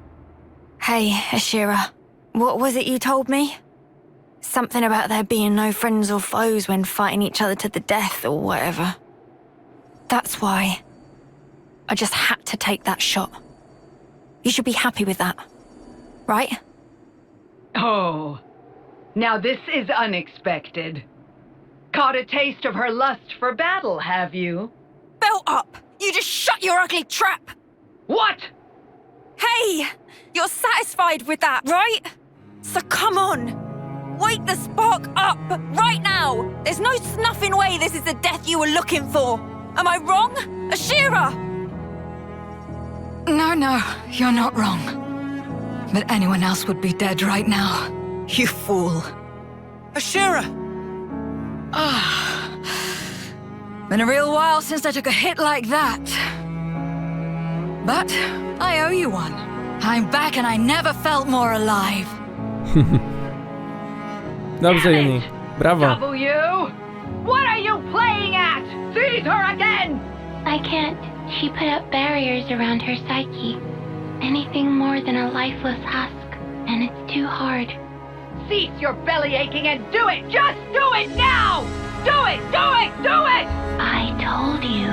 Hey, Ashera. What was it you told me? Something about there being no friends or foes when fighting each other to the death or whatever. That's why I just had to take that shot. You should be happy with that, right? Oh, now this is unexpected. Caught a taste of her lust for battle, have you? Belt up! You just shut your ugly trap! What? Hey! You're satisfied with that, right? So come on! Wake the spark up! Right now! There's no snuffing way this is the death you were looking for! Am I wrong? Ashera! No, you're not wrong. But anyone else would be dead right now. You fool. Ashera! Been a real while since I took a hit like that. But I owe you one. I'm back and I never felt more alive. Dobrze, Uni. Brawo. W! What are you playing at? Seize her again! I can't. She put up barriers around her psyche. Anything more than a lifeless husk, and it's too hard. Cease your belly aching and do it! Just do it now! Do it! Do it! Do it! I told you.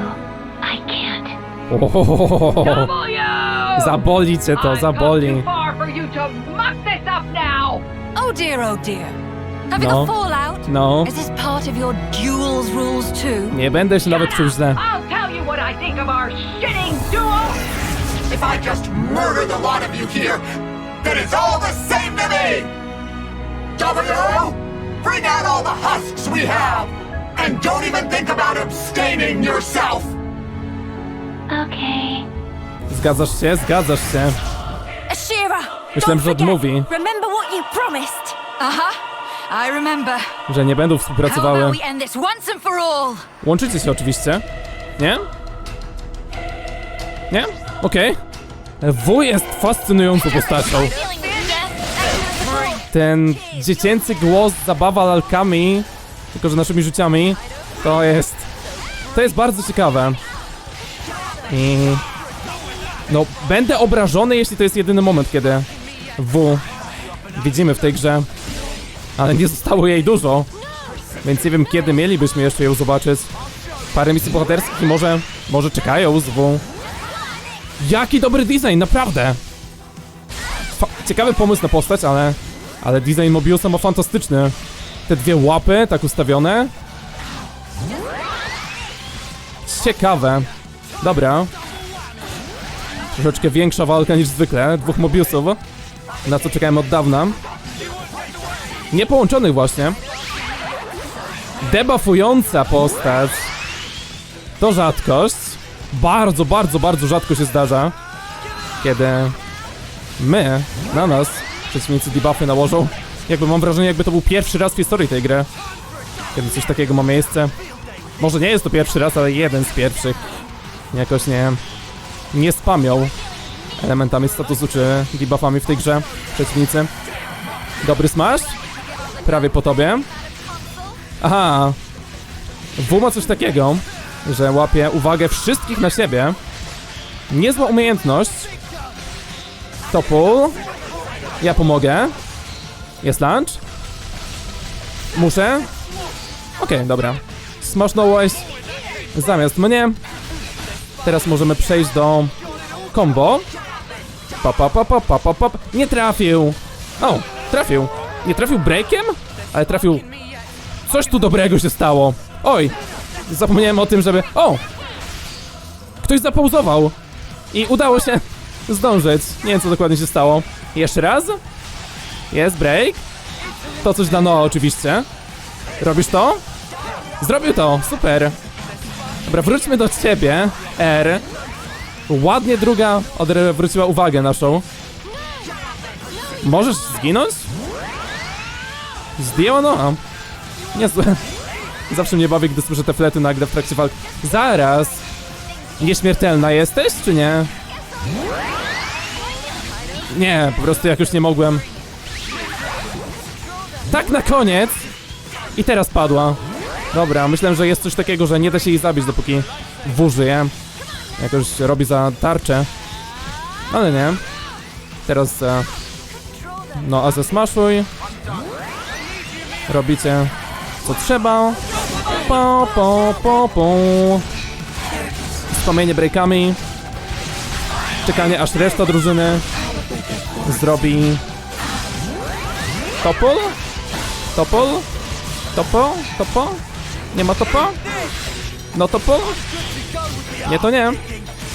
I can't. Zaboli cię to, zaboli. Far for you to muck this up now! Oh dear, Having a fallout? No. Is this part of your duel's rules too? Nie będę się nawet czuł źle. I'll tell you what I think of our shitting duel! If I just murder the lot of you here, then it's all the same to me! W! Bring out all the husks we have! And don't even think about abstaining yourself! Okay. Zgadzasz się? Zgadzasz się. Ashera! Myślałem, że odmówi, Remember what you promised! I remember. że nie będą współpracowały. We end this once and for all. Łączycie się oczywiście. Nie? Nie? Okej. W jest fascynującą postacią. Ten dziecięcy głos, zabawa lalkami, tylko że naszymi życiami, to jest bardzo ciekawe. I no, będę obrażony, jeśli to jest jedyny moment, kiedy W widzimy w tej grze, ale nie zostało jej dużo, więc nie wiem, kiedy mielibyśmy jeszcze ją zobaczyć. Parę misji bohaterskich i może czekają z W. Jaki dobry design, naprawdę! Ciekawy pomysł na postać, ale design Mobiusa ma fantastyczny. Te dwie łapy, tak ustawione. Ciekawe. Dobra. Troszeczkę większa walka niż zwykle. Dwóch Mobiusów, na co czekałem od dawna. Niepołączonych właśnie. Debuffująca postać. To rzadkość. Bardzo, bardzo, bardzo rzadko się zdarza, kiedy na nas przeciwnicy debuffy nałożą. Jakby mam wrażenie, jakby to był pierwszy raz w historii tej gry, kiedy coś takiego ma miejsce. Może nie jest to pierwszy raz, ale jeden z pierwszych. Jakoś nie spamią elementami statusu czy debuffami w tej grze przeciwnicy. Dobry smash? Prawie po tobie. Aha. W ma coś takiego, że łapie uwagę wszystkich na siebie. Niezła umiejętność. Topul. Ja pomogę. Jest lunch. Muszę. Okej, dobra. Smashnąłeś zamiast mnie. Teraz możemy przejść do combo. Pop. Nie trafił. O, trafił. Nie trafił breakiem? Ale trafił... Coś tu dobrego się stało. Oj! Zapomniałem o tym, żeby... O! Ktoś zapauzował. I udało się zdążyć. Nie wiem, co dokładnie się stało. Jeszcze raz? Jest break. To coś dla Noa oczywiście. Robisz to? Zrobił to, super. Dobra, wróćmy do ciebie, R. Ładnie druga odwróciła uwagę naszą. Możesz zginąć? Zdjęła Noa. Niezłe. Zawsze mnie bawi, gdy słyszę te flety nagle w trakcie walk. Zaraz. Nieśmiertelna jesteś, czy nie? Nie, po prostu jak już nie mogłem. Tak na koniec. I teraz padła. Dobra, myślałem, że jest coś takiego, że nie da się jej zabić, dopóki W żyje. Jakoś robi za tarczę. Ale nie. Teraz... No, a zesmaszuj. Robicie co trzeba. Wspomnienie breakami. Czekanie, aż reszta drużyny zrobi... Topol? Topol? Topo? Topo? Nie ma topa? No topo? Nie, to nie.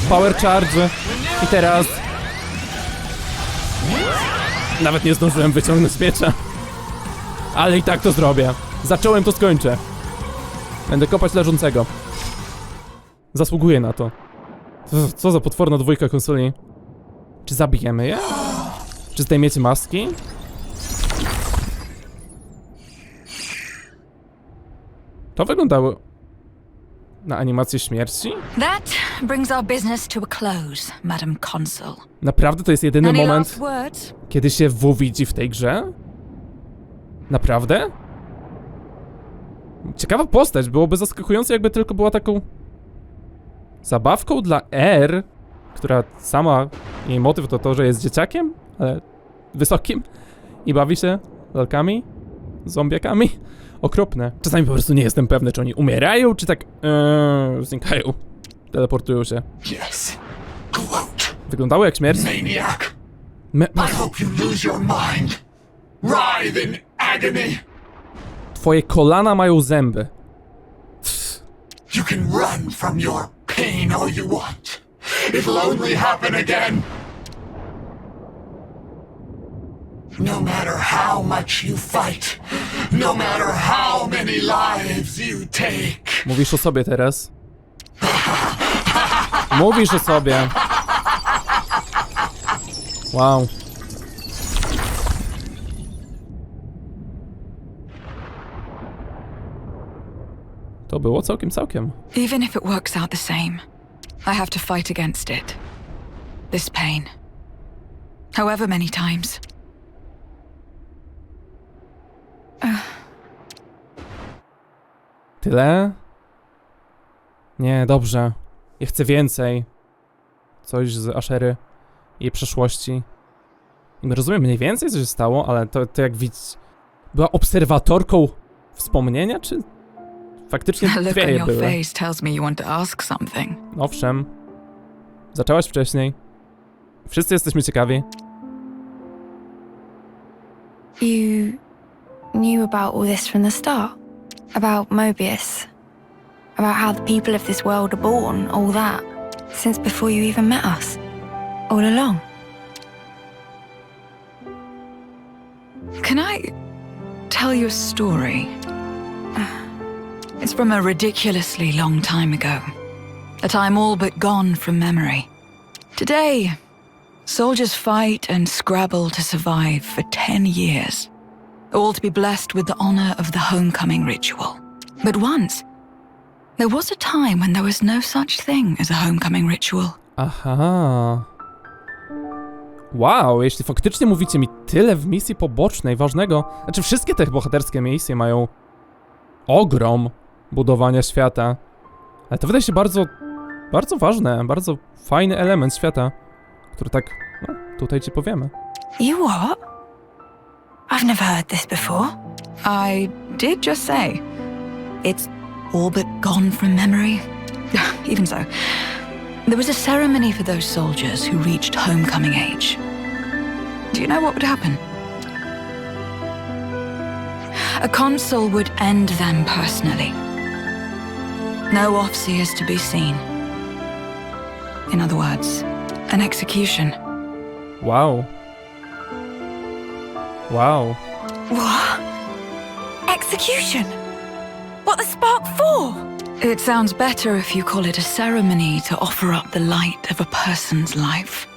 Power charge. I teraz... Nawet nie zdążyłem wyciągnąć miecza. Ale i tak to zrobię. Zacząłem, to skończę. Będę kopać leżącego. Zasługuję na to. Co za potworna dwójka konsoli. Czy zabijemy je? Czy zdejmiecie maski? To wyglądało na animację śmierci? That brings our business to a close, Madam Consul. Naprawdę to jest jedyny Any moment, last words? kiedy się W widzi w tej grze? Naprawdę? Ciekawa postać, byłoby zaskakujące, jakby tylko była taką zabawką dla R, która sama, jej motyw to to, że jest dzieciakiem, ale wysokim i bawi się lalkami, zombiakami. Okropne. Czasami po prostu nie jestem pewny, czy oni umierają, czy tak znikają. Teleportują się. Yes. Gloat. Wyglądało jak śmierć. Maniac. I hope you lose your mind. Writhe in agony. Twoje kolana mają zęby. You can run from your pain all you want. It'll only happen again. No matter how much you fight, no matter how many lives you take. Mówisz o sobie teraz. Mówisz o sobie. Wow. To było całkiem. Even if it works out the same, I have to fight against it. This pain. However many times. Tyle? Nie, dobrze. Ja chcę więcej. Coś z Ashery, jej przeszłości. I rozumiem mniej więcej, co się stało, ale to jak widzisz... Była obserwatorką wspomnienia, czy... Faktycznie dwie je były. Owszem. Zaczęłaś wcześniej. Wszyscy jesteśmy ciekawi. You knew about all this from the start? About Mobius? About how the people of this world are born, all that? Since before you even met us? All along? Can I tell you a story? It's from a ridiculously long time ago. A time all but gone from memory. Today, soldiers fight and scrabble to survive for 10 years. All to be blessed with the honor of the homecoming ritual. But once, there was a time when there was no such thing as a homecoming ritual. Aha. Wow, jeśli faktycznie mówicie mi tyle w misji pobocznej, ważnego... Znaczy wszystkie te bohaterskie misje mają ogrom budowania świata. Ale to wydaje się bardzo ważne, bardzo fajny element świata, który tak, no, tutaj ci powiemy. You what? I've never heard this before. I did just say, it's all but gone from memory. Even so, there was a ceremony for those soldiers who reached homecoming age. Do you know what would happen? A consul would end them personally. No officers to be seen. In other words, an execution. Wow. Wow. What? Execution? What the spark for? It sounds better if you call it a ceremony to offer up the light of a person's life.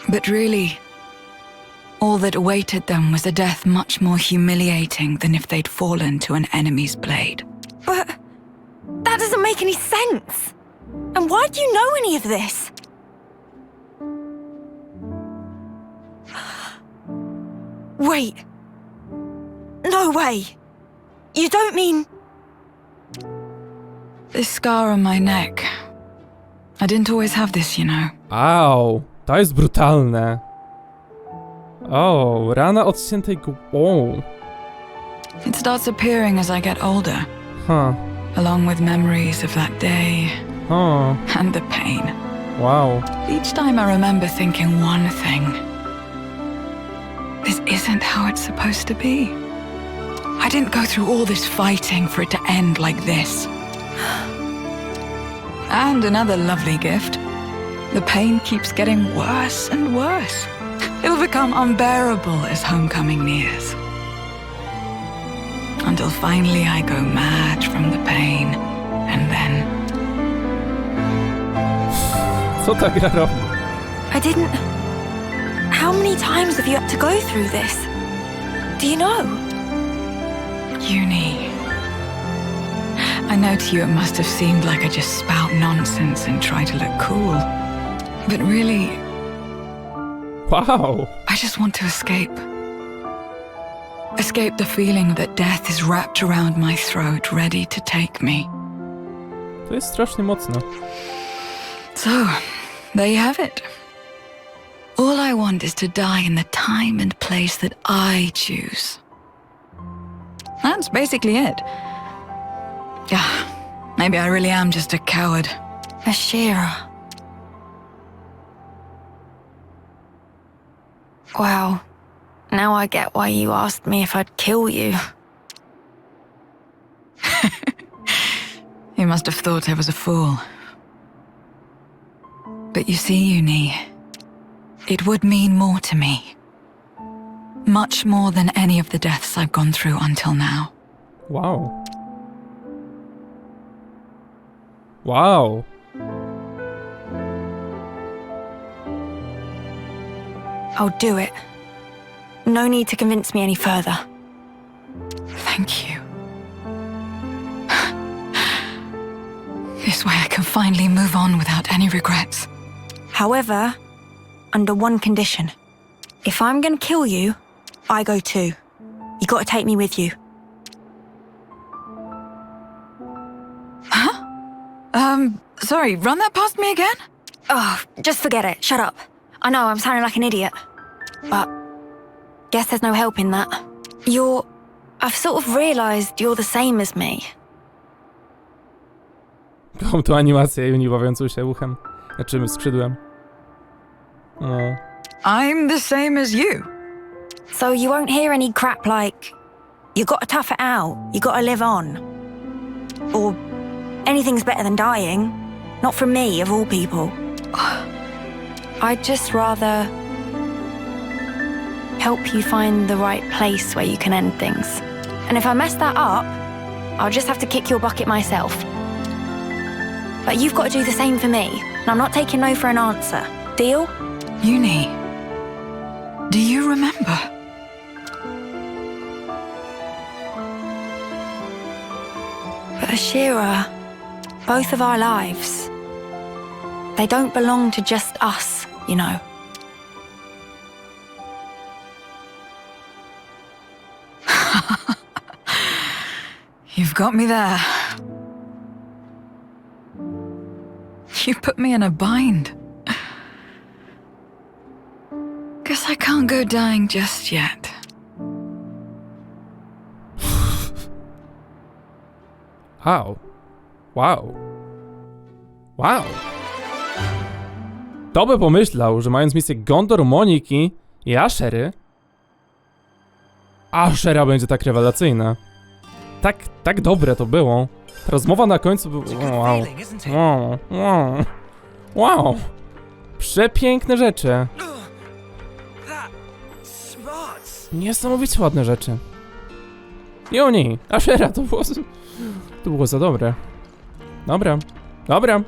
But really, all that awaited them was a death much more humiliating than if they'd fallen to an enemy's blade. But that doesn't make any sense. And why do you know any of this? Wait. No way. You don't mean... This scar on my neck. I didn't always have this, you know. Au, to jest brutalne. O, rana odciętej głową. It starts appearing as I get older. Huh. Along with memories of that day. Huh. And the pain. Wow. Each time I remember thinking one thing. This isn't how it's supposed to be. I didn't go through all this fighting for it to end like this. And another lovely gift. The pain keeps getting worse and worse. It'll become unbearable as homecoming nears. Until finally I go mad from the pain, and then... Co ta gra robi? I didn't... How many times have you had to go through this? Do you know? Uni. I know to you it must have seemed like I just spout nonsense and try to look cool. But really... Wow. I just want to escape. Escape the feeling that death is wrapped around my throat, ready to take me. To jest strasznie mocne. So, there you have it. All I want is to die in the time and place that I choose. That's basically it. Yeah, maybe I really am just a coward. Ashera. Wow. Now I get why you asked me if I'd kill you. You must have thought I was a fool. But you see, Uni, it would mean more to me. Much more than any of the deaths I've gone through until now. Wow. Wow. I'll do it. No need to convince me any further. Thank you. This way I can finally move on without any regrets. However, under one condition. If I'm gonna kill you, I go too. You gotta take me with you. Huh? Sorry, run that past me again? Oh, just forget it. Shut up. I know, I'm sounding like an idiot. But guess there's no help in that. I've sort of realized you're the same as me. Kocham tu animację Juni bawiącą się uchem. Znaczy skrzydłem. No. I'm the same as you. So you won't hear any crap like, you gotta tough it out, you gotta live on. Or anything's better than dying. Not from me, of all people. I'd just rather help you find the right place where you can end things. And if I mess that up, I'll just have to kick your bucket myself. But you've got to do the same for me, and I'm not taking no for an answer. Deal? Uni, do you remember? But Ashera, both of our lives, they don't belong to just us, you know. You've got me there. You put me in a bind. Guess I can't go dying just yet. Wow. Wow. Wow. Kto by pomyślał, że mając misję Ghondor, Moniki i Ashery, Ashera będzie tak rewelacyjna. tak dobre to było. Ta rozmowa na końcu była... Wow. Przepiękne rzeczy. Niesamowicie ładne rzeczy. I oni, Ashera, to było za dobre. Dobra.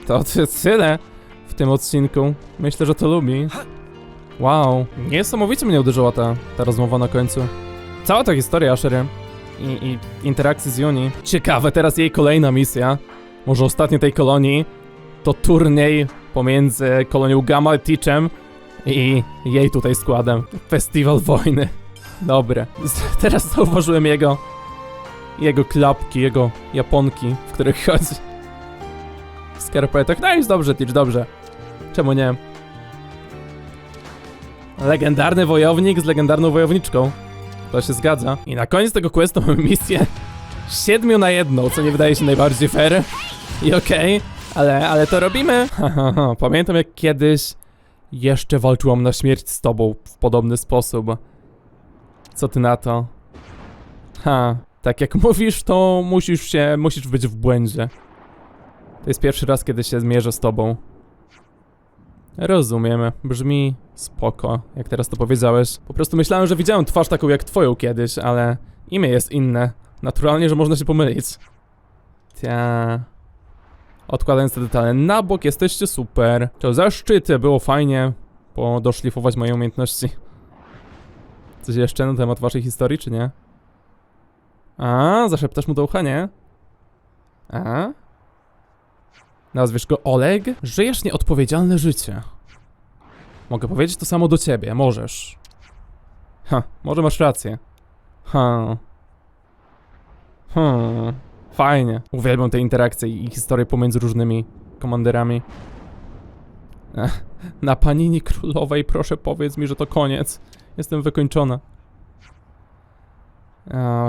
To tyle w tym odcinku. Myślę, że to lubi. Wow, niesamowicie mnie uderzyła ta rozmowa na końcu. Cała ta historia Ashery i interakcji z Yuni. Ciekawe, teraz jej kolejna misja, może ostatnia tej kolonii, to turniej pomiędzy kolonią Gamma Teachem i jej tutaj składem. Festiwal wojny. Dobre. Teraz zauważyłem jego klapki, jego japonki, w których chodzi. W skarpetach. No jest dobrze, Teach, dobrze. Czemu nie? Legendarny wojownik z legendarną wojowniczką. To się zgadza. I na koniec tego questu mamy misję 7 na 1, co nie wydaje się najbardziej fair. I okej, ale to robimy. Pamiętam, jak kiedyś jeszcze walczyłam na śmierć z tobą w podobny sposób. Co ty na to? Tak jak mówisz, to musisz być w błędzie. To jest pierwszy raz, kiedy się zmierzę z tobą. Rozumiemy, brzmi spoko, jak teraz to powiedziałeś. Po prostu myślałem, że widziałem twarz taką jak twoją kiedyś, ale imię jest inne. Naturalnie, że można się pomylić. Odkładając te detale na bok, jesteście super. To zaszczyty, było fajnie doszlifować moje umiejętności. Coś jeszcze na temat waszej historii, czy nie? Zaszeptasz mu do ucha, nie? Nazwiesz go Oleg? Żyjesz nieodpowiedzialne życie. Mogę powiedzieć to samo do ciebie, możesz. Może masz rację. Fajnie. Uwielbiam te interakcje i historie pomiędzy różnymi komanderami. Na panini królowej, proszę powiedz mi, że to koniec. Jestem wykończona.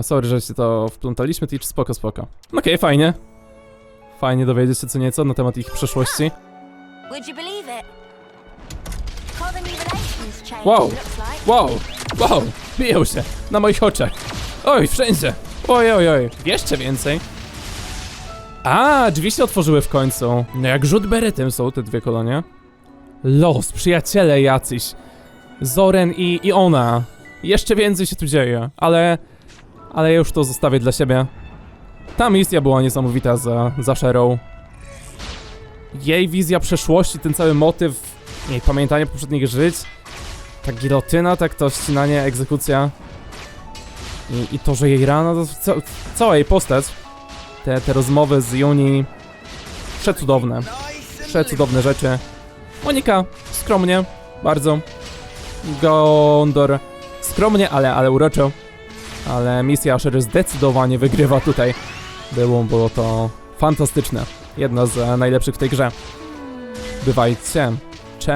Sorry, że się to wplątaliśmy, to spoko. Okej, fajnie. Fajnie dowiedzieć się co nieco na temat ich przeszłości. Wow, biją się na moich oczach. Oj, wszędzie. Oj, jeszcze więcej. Drzwi się otworzyły w końcu. No jak rzut beretem są te dwie kolonie. Los, przyjaciele jacyś. Zoren i ona. Jeszcze więcej się tu dzieje, ale ja już to zostawię dla siebie. Ta misja była niesamowita z Asherą. Jej wizja przeszłości, ten cały motyw, jej pamiętanie poprzednich żyć. Ta gilotyna, tak to ścinanie, egzekucja. I to, że jej rana, cała jej postać. Te rozmowy z Yuni. Przecudowne rzeczy. Monika, skromnie, bardzo. Ghondor, skromnie, ale uroczo. Ale misja Ashery zdecydowanie wygrywa tutaj. Było to fantastyczne. Jedna z najlepszych w tej grze. Bywajcie.